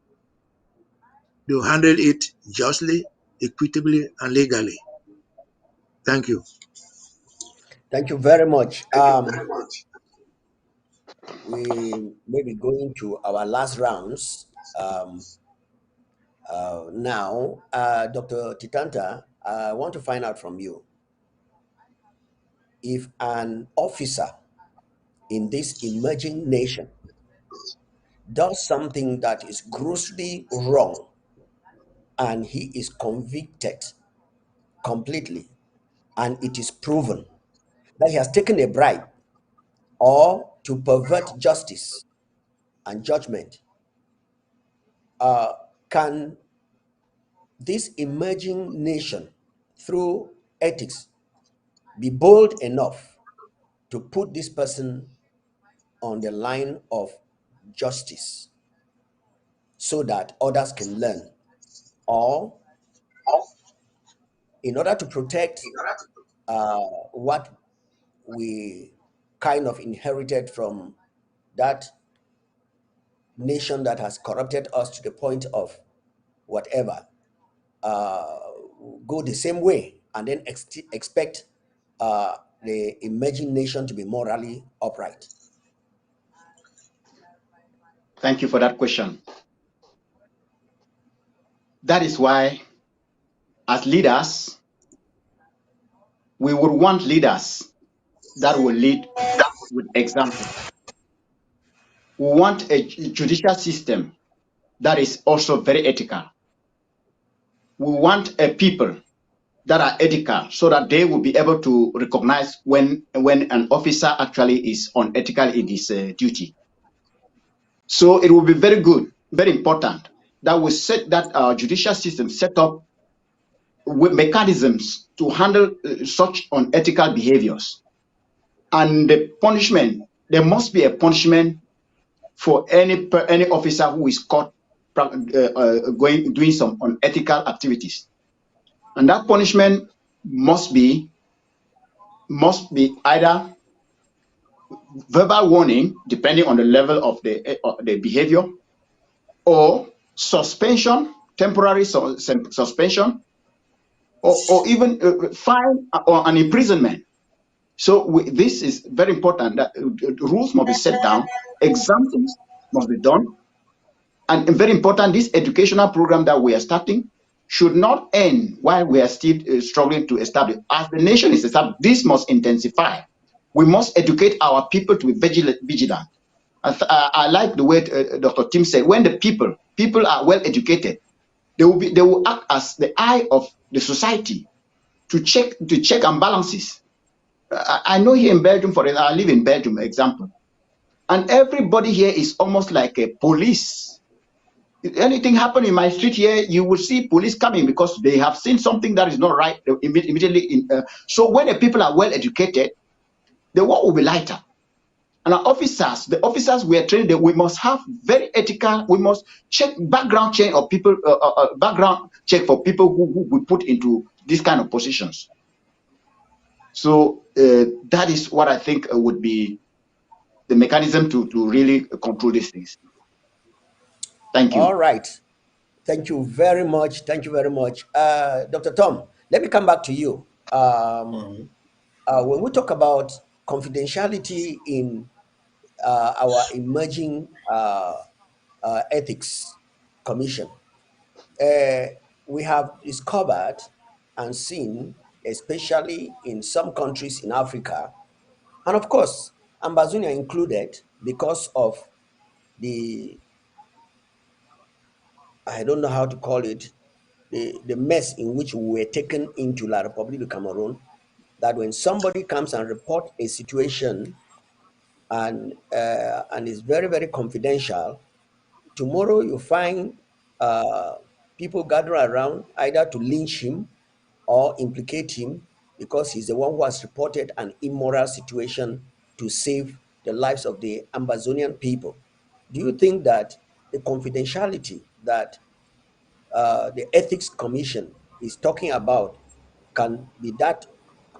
They will handle it justly, equitably, and legally. Thank you. Thank you very much. We may be going to our last rounds now. Dr. Titanta, I want to find out from you, if an officer in this emerging nation does something that is grossly wrong and he is convicted completely, and it is proven that he has taken a bribe or to pervert justice and judgment, can this emerging nation, through ethics, be bold enough to put this person on the line of justice so that others can learn? Or, in order to protect what we kind of inherited from that nation that has corrupted us to the point of whatever, go the same way and then expect the emerging nation to be morally upright? Thank you for that question. That is why, as leaders, we would want leaders that will lead with example. We want a judicial system that is also very ethical. We want a people that are ethical so that they will be able to recognize when an officer actually is unethical in his duty. So it will be very good, very important that we set that our judicial system set up with mechanisms to handle such unethical behaviors. And the punishment there must be a punishment for any officer who is caught doing some unethical activities, and that punishment must be either verbal warning, depending on the level of the behavior, or suspension, temporary suspension, or even fine or an imprisonment. So this is very important, that rules must be set down, examples must be done, and very important, this educational program that we are starting should not end while we are still struggling to establish. As the nation is established, this must intensify. We must educate our people to be vigilant. I like the way Dr. Tim said, when the people are well educated, they will act as the eye of the society to check and balances. I know here in Belgium, for example, I live in Belgium, example, and everybody here is almost like a police. If anything happen in my street here, you will see police coming because they have seen something that is not right immediately. So when the people are well educated, the work will be lighter. And our officers, the officers we are trained, we must have very ethical. We must check background check of people, background check for people who we put into these kind of positions. So that is what I think would be the mechanism to really control these things. Thank you. All right. Thank you very much. Thank you very much. Dr. Tom, let me come back to you. When we talk about confidentiality in our emerging ethics commission, we have discovered and seen, especially in some countries in Africa, and of course, Ambazonia included, because of the, I don't know how to call it, the mess in which we were taken into La République du Cameroon, that when somebody comes and report a situation and is very, very confidential, tomorrow you find people gather around either to lynch him or implicate him because he's the one who has reported an immoral situation to save the lives of the Amazonian people. Do you think that the confidentiality that the Ethics Commission is talking about can be that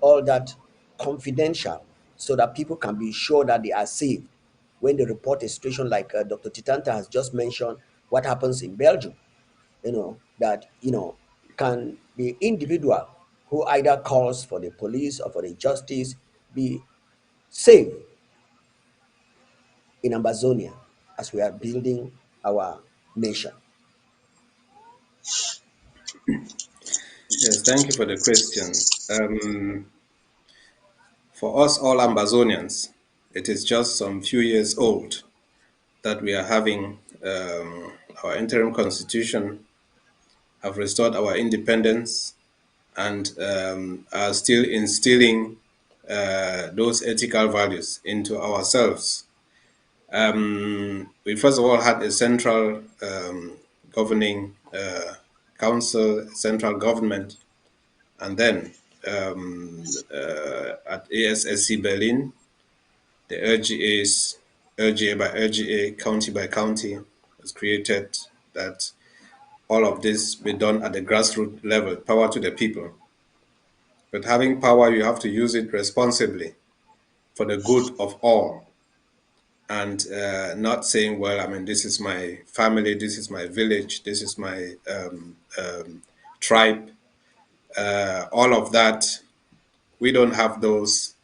all that confidential so that people can be sure that they are saved when they report a situation like Dr. Titanta has just mentioned what happens in Belgium? That can the individual who either calls for the police or for the justice be safe in Amazonia as we are building our nation? Yes, thank you for the question. For us all Ambazonians, it is just some few years old that we are having our interim constitution, have restored our independence, and are still instilling those ethical values into ourselves. We first of all had a central governing council, central government, and then at ASSC Berlin, the RGA by RGA, county by county, was created, that all of this be done at the grassroots level, power to the people. But having power, you have to use it responsibly for the good of all, and not saying, well, I mean, this is my family, this is my village, this is my tribe. All of that, we don't have those.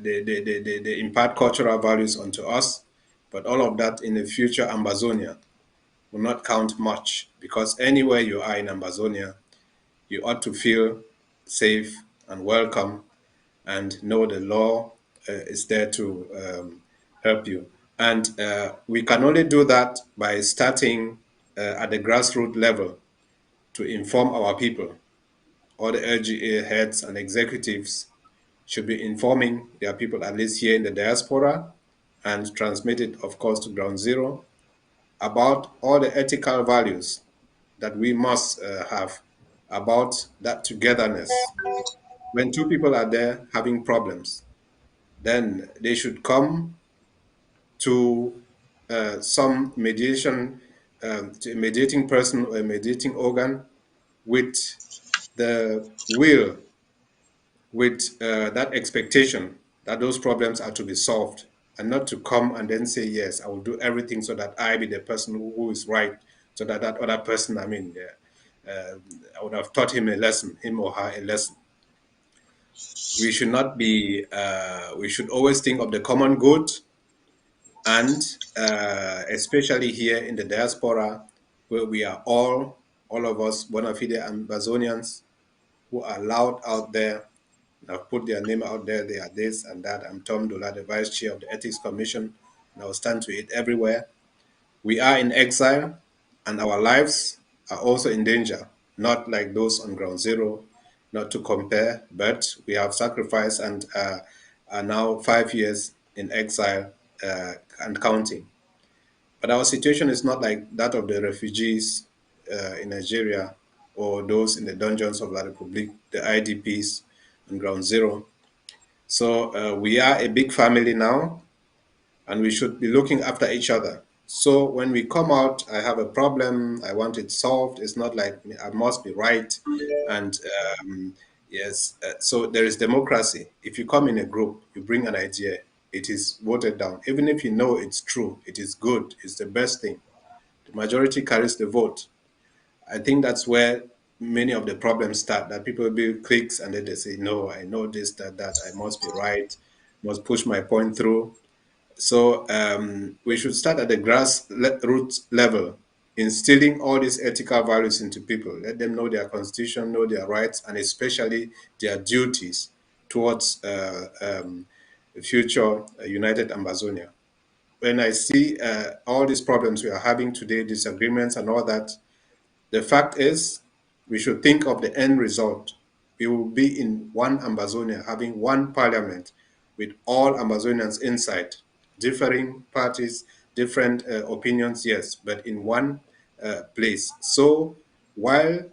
They impart cultural values onto us, but all of that in the future Ambazonia will not count much, because anywhere you are in Ambazonia, you ought to feel safe and welcome and know the law is there to help you. And we can only do that by starting at the grassroots level to inform our people. All the LGA heads and executives should be informing their people, at least here in the diaspora, and transmit it, of course, to ground zero, about all the ethical values that we must have, about that togetherness. When two people are there having problems, then they should come to some mediation, to a mediating person or a mediating organ with the will, with that expectation that those problems are to be solved, and not to come and then say, yes, I will do everything so that I be the person who is right, so that that other person, I would have taught him a lesson, him or her a lesson. We should not be, we should always think of the common good, and especially here in the diaspora, where we are all of us bona fide Amazonians who are loud out there, have put their name out there, they are this and that. I'm Tom Dola, the Vice Chair of the Ethics Commission, and I will stand to it everywhere. We are in exile, and our lives are also in danger, not like those on ground zero, not to compare, but we have sacrificed and are now 5 years in exile and counting. But our situation is not like that of the refugees in Nigeria or those in the dungeons of La Republique, the IDPs on ground zero. So we are a big family now, and we should be looking after each other. So when we come out, I have a problem, I want it solved. It's not like I must be right. And yes, so there is democracy. If you come in a group, you bring an idea, it is voted down. Even if you know it's true, it is good, it's the best thing. The majority carries the vote. I think that's where many of the problems start, that people build cliques and then they say, no, I know this, that, I must be right, must push my point through. So we should start at the grassroots level, instilling all these ethical values into people. Let them know their constitution, know their rights, and especially their duties towards the future united Amazonia. When I see all these problems we are having today, disagreements and all that, the fact is we should think of the end result. We will be in one Amazonia, having one parliament with all Amazonians inside, differing parties, different opinions, yes, but in one place. So while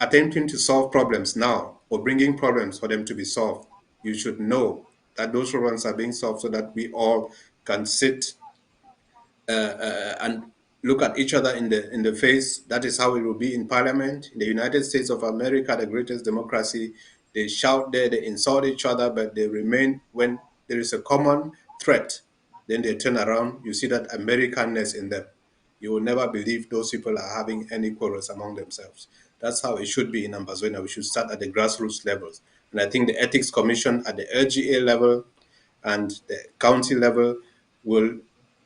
attempting to solve problems now or bringing problems for them to be solved, you should know that those problems are being solved so that we all can sit and look at each other in the face. That is how it will be in Parliament. In the United States of America, the greatest democracy, they shout there, they insult each other, but they remain. When there is a common threat, then they turn around. You see that Americanness in them. You will never believe those people are having any quarrels among themselves. That's how it should be in Amazonia. We should start at the grassroots levels. And I think the Ethics Commission at the LGA level and the county level will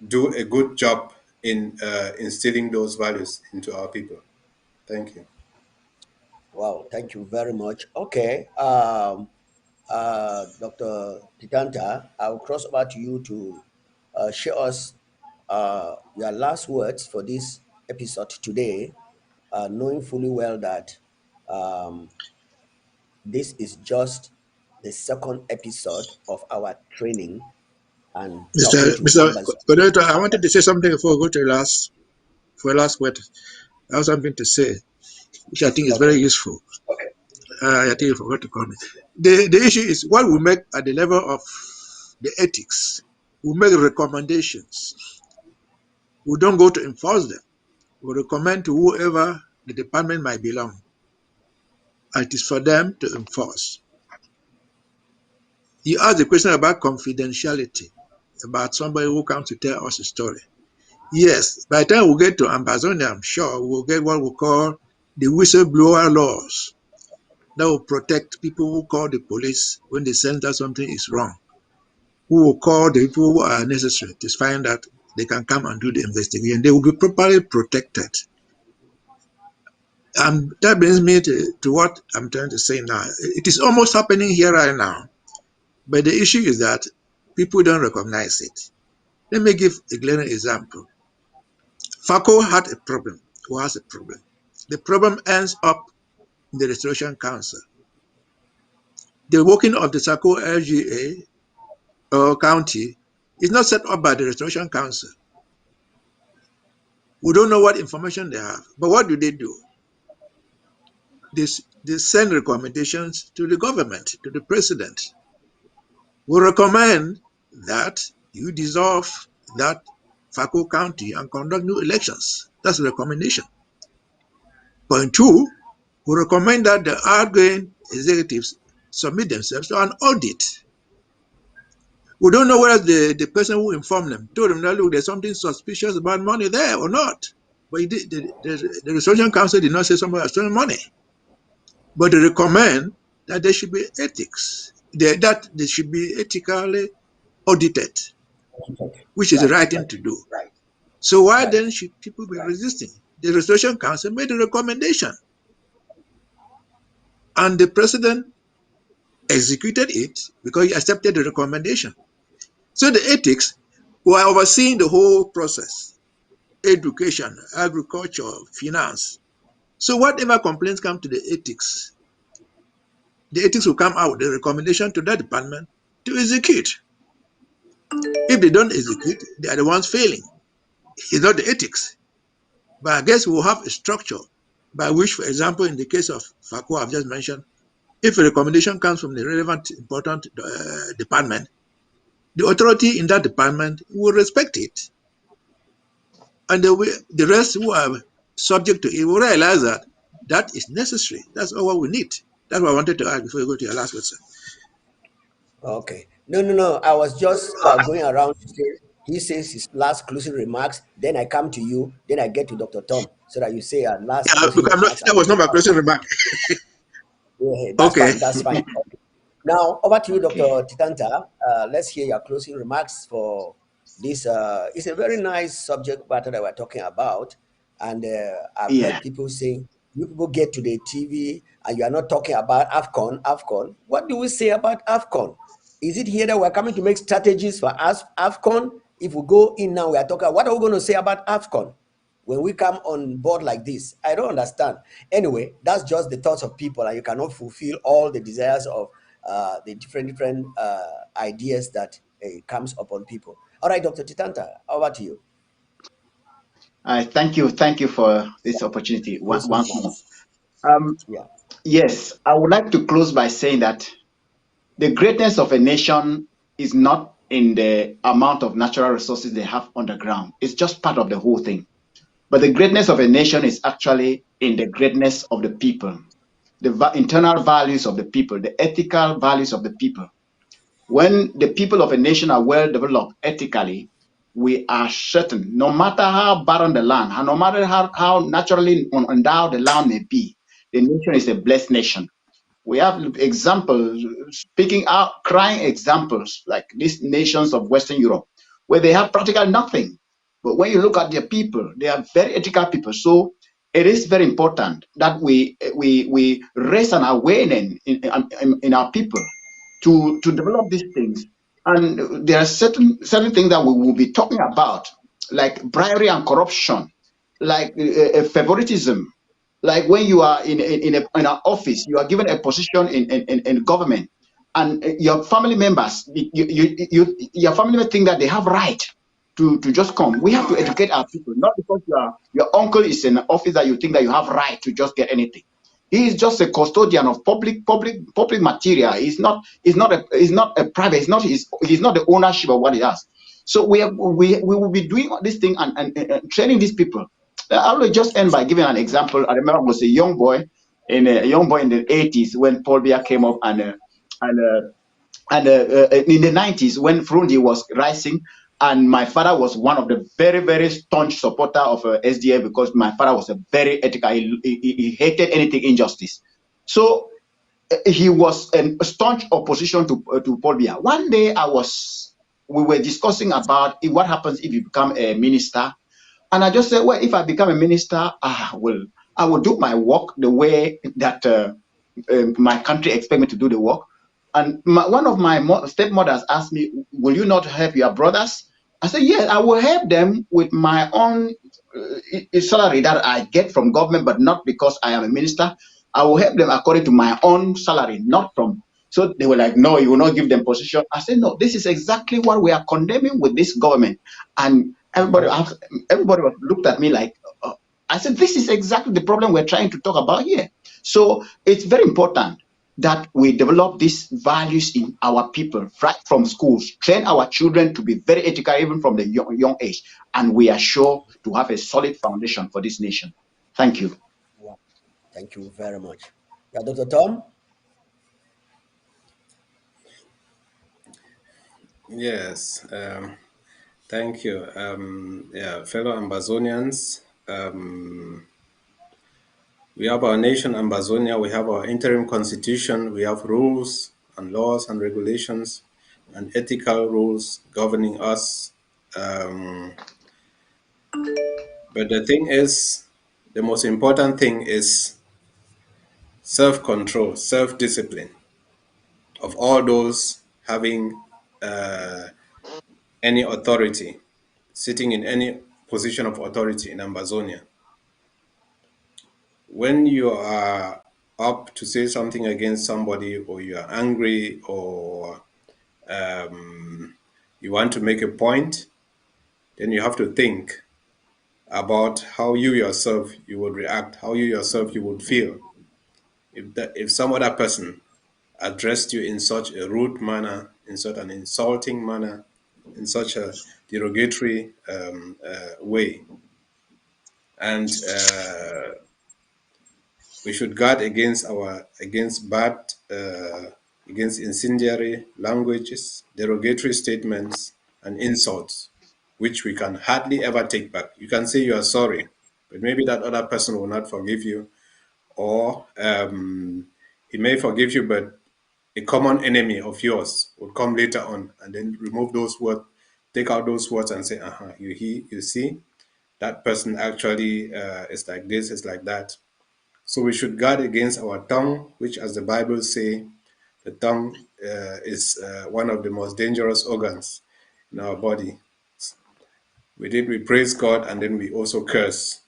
do a good job in instilling those values into our people. Thank you. Wow, thank you very much. Okay, Dr. Titanta, I'll cross over to you to share us your last words for this episode today, knowing fully well that this is just the second episode of our training and talking to Mr. Ambas. Coordinator, I wanted to say something before we go to the last word. I have something to say, which I think is very useful. I think you forgot to call me. The issue is what we make at the level of the ethics. We make recommendations. We don't go to enforce them. We recommend to whoever the department might belong. And it is for them to enforce. You asked the question about confidentiality, about somebody who comes to tell us a story. Yes, by the time we get to Amazonia, I'm sure we'll get what we call the whistleblower laws that will protect people who call the police when they sense that something is wrong, who will call the people who are necessary to find that they can come and do the investigation. They will be properly protected. And that brings me to what I'm trying to say now. It is almost happening here right now, but the issue is that people don't recognize it. Let me give a glaring example. FACO had a problem, who has a problem. The problem ends up in the Restoration Council. The working of the SACO LGA or county is not set up by the Restoration Council. We don't know what information they have, but what do? They send recommendations to the government, to the president. We recommend that you dissolve that Fako County and conduct new elections. That's a recommendation. Point two, we recommend that the outgoing executives submit themselves to an audit. We don't know whether the person who informed them told them that, look, there's something suspicious about money there or not. But the Resolution Council did not say somebody has stolen money. But they recommend that there should be ethics, that they should be ethically audited, which is the right thing to do. So why then should people be resisting? The Resolution Council made a recommendation, and the president executed it because he accepted the recommendation. So the ethics were overseeing the whole process: education, agriculture, finance. So whatever complaints come to the ethics will come out, the recommendation to that department to execute. If they don't execute, they are the ones failing. It's not the ethics. But I guess we'll have a structure by which, for example, in the case of Fako I've just mentioned, if a recommendation comes from the relevant, important department, the authority in that department will respect it. And the rest who are subject to it will realize that that is necessary. That's all what we need. That's what I wanted to add before you go to your last question. Okay. No. I was just going around to say, he says his last closing remarks, then I come to you, then I get to Dr. Tom, so that you say our last closing remarks. That was not my closing remark. Yeah, that's Okay. fine. That's fine. Okay. Now, over to you, Dr. Titanta. Let's hear your closing remarks for this. It's a very nice subject matter that we're talking about. And I've heard people saying, you people get to the TV and you are not talking about AFCON. What do we say about AFCON? Is it here that we're coming to make strategies for us, AFCON? If we go in now, we are talking, what are we going to say about AFCON when we come on board like this? I don't understand. Anyway, that's just the thoughts of people, and you cannot fulfill all the desires of the different ideas that comes upon people. All right, Dr. Titanta, over to you. Thank you for this opportunity once more. Yes, I would like to close by saying that the greatness of a nation is not in the amount of natural resources they have on the ground. It's just part of the whole thing. But the greatness of a nation is actually in the greatness of the people, the internal values of the people, the ethical values of the people. When the people of a nation are well developed ethically, we are certain, no matter how barren the land, and no matter how naturally endowed the land may be, the nation is a blessed nation. We have examples, speaking out, crying examples, like these nations of Western Europe, where they have practically nothing. But when you look at their people, they are very ethical people. So it is very important that we raise an awareness in our people to develop these things. And there are certain things that we will be talking about, like bribery and corruption, like favoritism, like when you are in an office, you are given a position in government, and your family members, your family members think that they have right to just come. We have to educate our people, not because your uncle is in an office that you think that you have right to just get anything. He is just a custodian of public material. He's not a private. He's not the ownership of what he has. So we will be doing this thing and training these people. I will just end by giving an example. I remember I was a young boy in the 80s when Paul Biya came up, and in the 90s when Frundi was rising, and my father was one of the very, very staunch supporter of SDA, because my father was a very ethical. He hated anything injustice. So he was a staunch opposition to Paul Biya. One day we were discussing about what happens if you become a minister. And I just said, well, if I become a minister, I will do my work the way that my country expect me to do the work. And one of my stepmothers asked me, will you not help your brothers? I said, yes, I will help them with my own salary that I get from government, but not because I am a minister. I will help them according to my own salary, not from. So they were like, no, you will not give them position. I said, no, this is exactly what we are condemning with this government. And everybody looked at me like, I said, this is exactly the problem we're trying to talk about here. So it's very important that we develop these values in our people right from schools, train our children to be very ethical even from the young age, and we are sure to have a solid foundation for this nation. Thank you. Wow. Thank you very much. Yeah, Dr. Tom? Yes, thank you. Yeah, fellow Ambazonians, we have our nation, Ambazonia, we have our interim constitution, we have rules and laws and regulations and ethical rules governing us. But the thing is, the most important thing is self-control, self-discipline of all those having any authority, sitting in any position of authority in Ambazonia. When you are up to say something against somebody, or you are angry, or you want to make a point, then you have to think about how you yourself you would react, how you yourself you would feel if some other person addressed you in such a rude manner, in such an insulting manner, in such a derogatory way. And we should guard against bad, against incendiary languages, derogatory statements, and insults, which we can hardly ever take back. You can say you are sorry, but maybe that other person will not forgive you, or he may forgive you, but a common enemy of yours will come later on and then remove those words, take out those words and say, you see, that person actually is like this, is like that. So we should guard against our tongue, which, as the Bible say, the tongue is one of the most dangerous organs in our body. We praise God and then we also curse.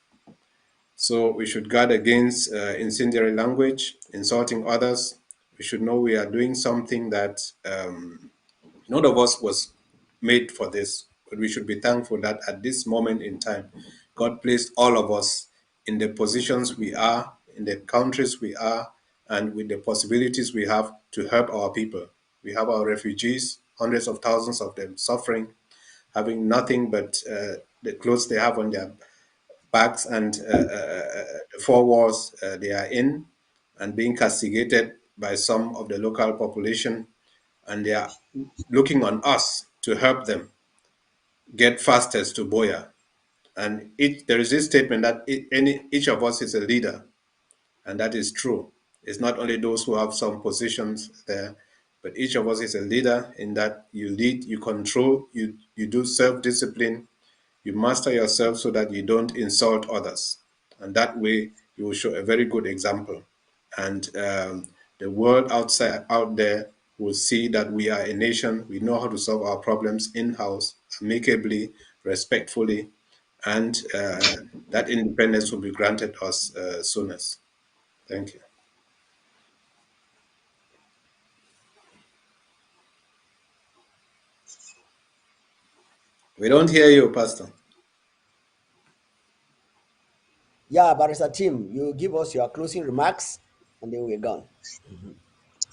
So we should guard against incendiary language, insulting others. We should know we are doing something that none of us was made for this, but we should be thankful that at this moment in time, God placed all of us in the positions we are, in the countries we are, and with the possibilities we have to help our people. We have our refugees, hundreds of thousands of them suffering, having nothing but the clothes they have on their backs and the four walls they are in, and being castigated by some of the local population, and they are looking on us to help them get fastest to Boya. And there is this statement that each of us is a leader, and that is true. It's not only those who have some positions there, but each of us is a leader in that you lead, you control, you do self-discipline, you master yourself so that you don't insult others. And that way you will show a very good example. And the world out there will see that we are a nation, we know how to solve our problems in-house, amicably, respectfully, and that independence will be granted us soonest. Thank you. We don't hear you, Pastor. Yeah, Barrister Tim, you give us your closing remarks and then we're gone.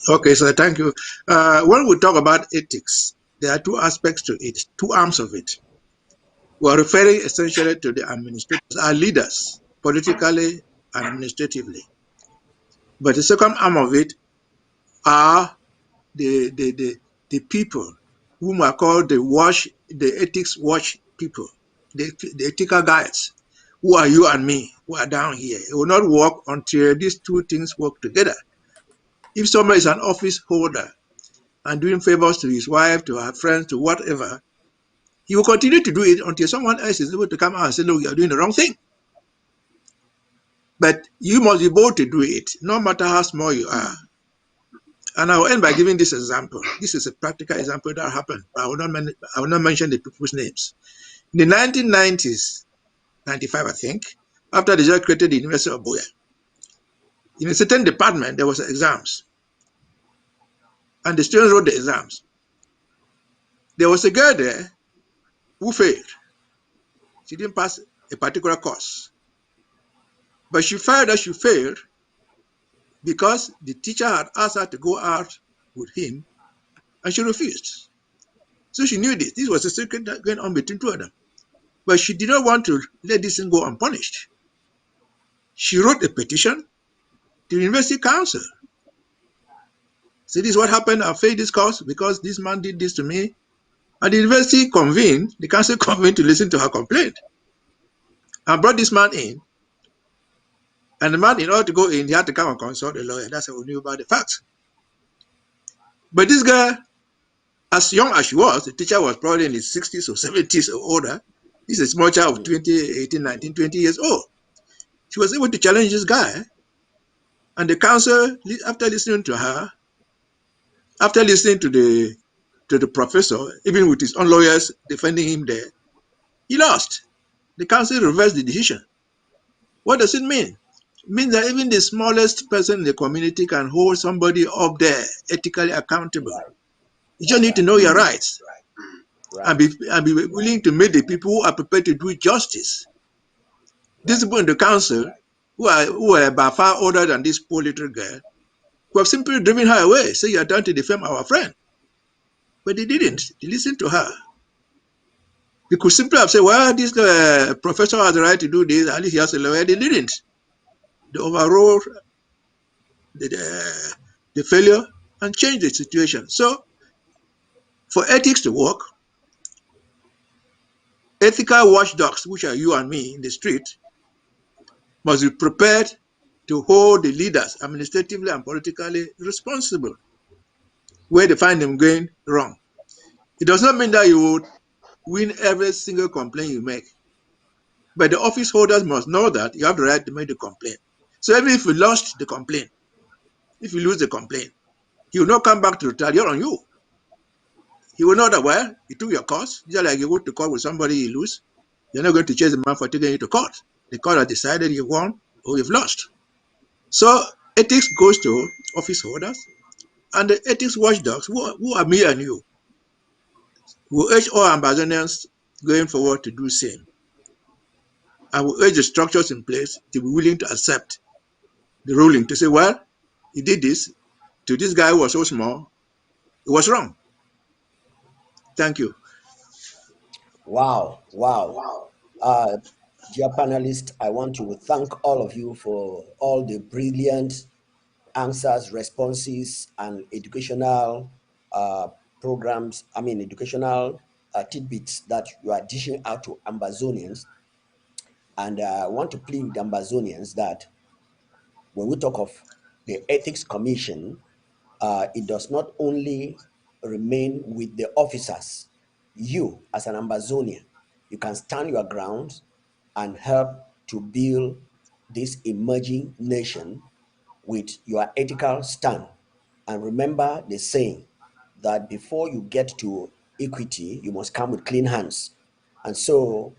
Okay, so thank you. When we talk about ethics, there are two aspects to it, two arms of it. We are referring essentially to the administrators, our leaders, politically and administratively. But the second arm of it are the people whom are called the ethics watch people, the ethical guides, who are you and me, who are down here. It will not work until these two things work together. If somebody is an office holder and doing favors to his wife, to her friends, to whatever, he will continue to do it until someone else is able to come out and say, look, you're doing the wrong thing. But you must be bold to do it, no matter how small you are. And I will end by giving this example. This is a practical example that happened. I will not mention the people's names. In the 1990s, 95, I think, after they just created the University of Boya, in a certain department, there was exams. And the students wrote the exams. There was a girl there who failed. She didn't pass a particular course. But she felt that she failed because the teacher had asked her to go out with him and she refused. So she knew this. This was a secret that going on between two of them. But she did not want to let this thing go unpunished. She wrote a petition to the university council. So this is what happened. I failed this course because this man did this to me. And the university convened, the council convened to listen to her complaint and brought this man in. And the man, in order to go in, he had to come and consult a lawyer. That's how we knew about the facts. But this girl, as young as she was, the teacher was probably in his 60s or 70s or older. This is a small child of 20, 18, 19, 20 years old. She was able to challenge this guy. And the council, after listening to her, after listening to the professor, even with his own lawyers defending him there, he lost. The council reversed the decision. What does it mean? It means that even the smallest person in the community can hold somebody up there ethically accountable. You just need to know your rights and be willing to meet the people who are prepared to do justice. These people in the council, who are by far older than this poor little girl, who have simply driven her away, say you are trying to defame our friend. But they didn't. They listened to her. They could simply have said, well, this professor has the right to do this, at least he has a lawyer. They didn't. They overrode the failure and changed the situation. So for ethics to work, ethical watchdogs, which are you and me in the street, must be prepared to hold the leaders administratively and politically responsible where they find them going wrong. It does not mean that you would win every single complaint you make, but the office holders must know that you have the right to make the complaint. So even if you lost the complaint, if you lose the complaint, he will not come back to retaliate on you. He will know that, well, he took your cause, just like you go to court with somebody you lose. You're not going to chase the man for taking you to court. The court has decided you won or you've lost. So ethics goes to office holders and the ethics watchdogs, who are me and you. We urge all Ambazonians going forward to do the same. And we urge the structures in place to be willing to accept the ruling, to say, well, he did this to this guy who was so small, it was wrong. Thank you. Wow. Dear panelists, I want to thank all of you for all the brilliant answers, responses, and educational educational tidbits that you are dishing out to Ambazonians. And I want to plead with Ambazonians that when we talk of the Ethics Commission, it does not only remain with the officers. You, as an Ambazonian, you can stand your ground and help to build this emerging nation with your ethical stand. And remember the saying that before you get to equity, you must come with clean hands. And so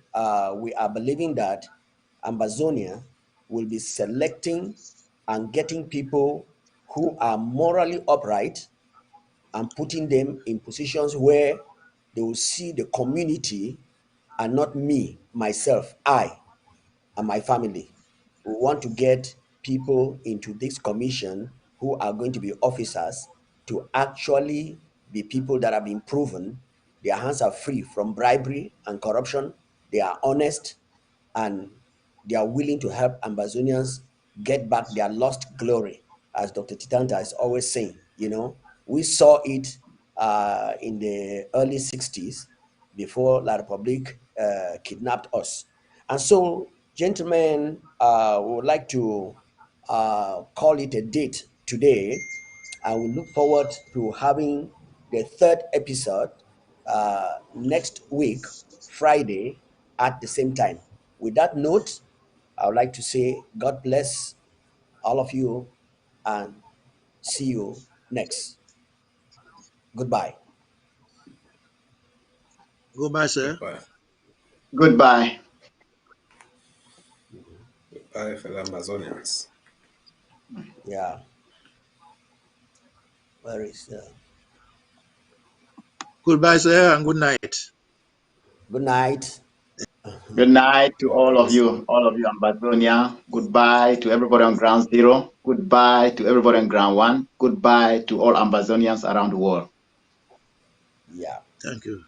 we are believing that Ambazonia will be selecting and getting people who are morally upright and putting them in positions where they will see the community and not me, myself, I, and my family. We want to get people into this commission who are going to be officers to actually be people that have been proven their hands are free from bribery and corruption. They are honest and they are willing to help Ambazonians get back their lost glory, as Dr. Titanta is always saying. We saw it in the early 60s before La Republique kidnapped us. And so, gentlemen, we would like to call it a date today. I will look forward to having the third episode next week, Friday, at the same time. With that note, I would like to say God bless all of you and see you next. Goodbye. Goodbye, sir. Goodbye. Goodbye, fellow Amazonians. Yeah. Where is Goodbye, sir, and good night. Good night. Good night to all of you, Ambazonia. Goodbye to everybody on ground zero. Goodbye to everybody on ground one. Goodbye to all Ambazonians around the world. Yeah. Thank you.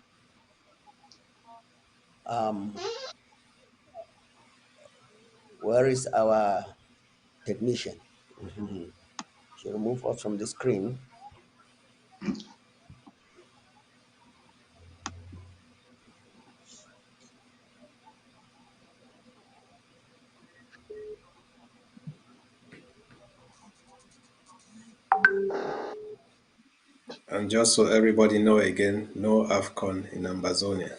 Where is our technician? She removed us from the screen. And just so everybody know again, no AFCON in Ambazonia.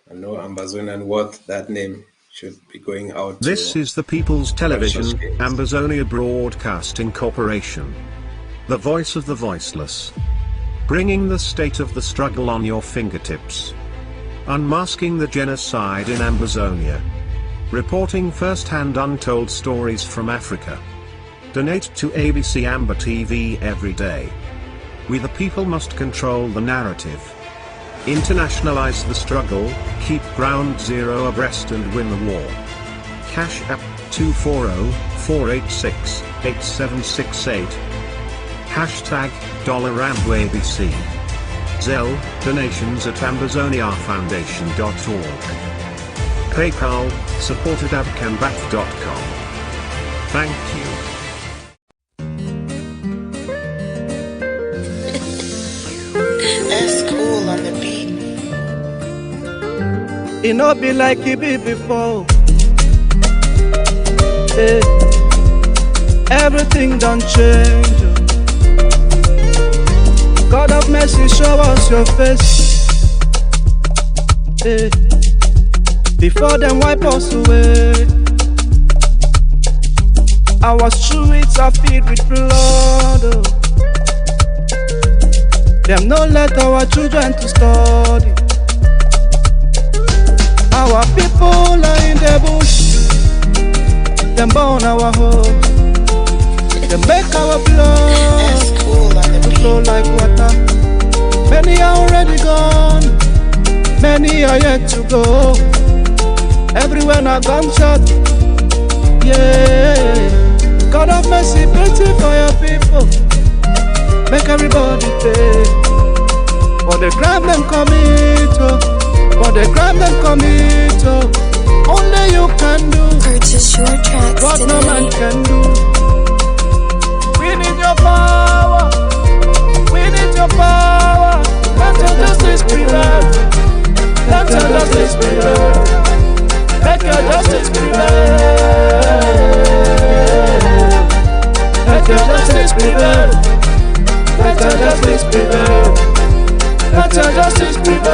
And no Ambazonian what that name should be going out to. This is the People's Television, Ambazonia Broadcasting Corporation. The voice of the voiceless. Bringing the state of the struggle on your fingertips. Unmasking the genocide in Ambazonia. Reporting first-hand untold stories from Africa. Donate to ABC Amba TV every day. We the people must control the narrative. Internationalize the struggle, keep ground zero abreast and win the war. Cash App 240-486-8768. Hashtag $AmboABC. Zelle, donations at ambazoniafoundation.org. PayPal, support@abcambath.com. Thank you. That's cool on the beat. It not be like it be before. Hey, everything done change. God of mercy, show us your face. Hey, before them wipe us away. Our streets are filled with blood. Oh. Them no let our children to study. Our people are in the bush. Them burn our homes. They make our blood to flow like water. Many are already gone. Many are yet to go. Everywhere now gunshot. Yeah. God of mercy, pity for your people. Make everybody pay. For the crime them commit, for the crime them commit, only you can do. Purchase your tracks what today. No man can do. We need your power. We need your power. Let your justice prevail. Let your justice prevail. Let your justice prevail. Let your justice prevail. Let your justice prevail. Let your justice prevail.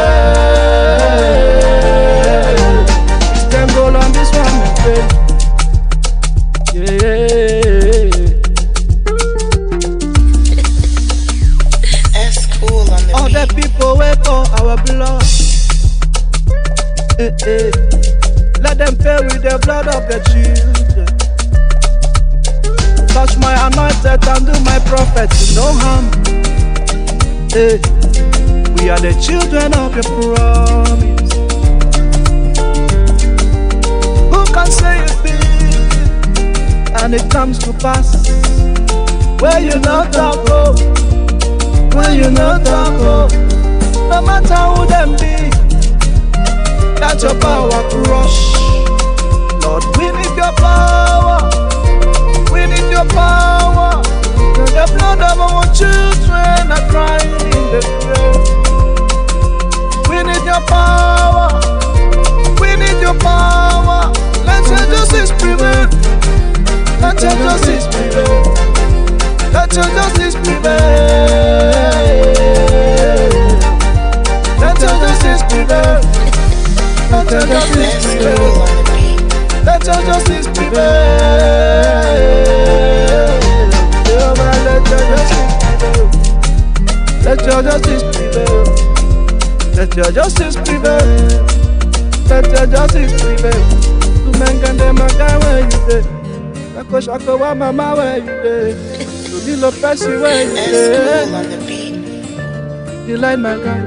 It's them goal on this one, my friend. Yeah. That's cool on the all beat. the people wait for our blood. Let them pay with the blood of the children. Touch my anointed and do my prophets no harm. We are the children of your promise. Who can say a thing and it comes to pass? Where you not talk, oh, where you not talk, oh. No matter who them be, that your power crush. Lord, we need your power. We need your power. The blood of our children are crying in the grave. We need your power. We need your power. Let your justice prevail. Let your justice prevail. Let your justice prevail. Let your justice prevail. Let your justice prevail. Let your justice prevail. Let your justice prevail. Let your justice prevail. Let your justice prevail. To men can them a guy where you dey. Shako shako wa mama where you dey. To the Lopez where you dey. You like my guy.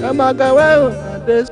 I'm a guy where you dey.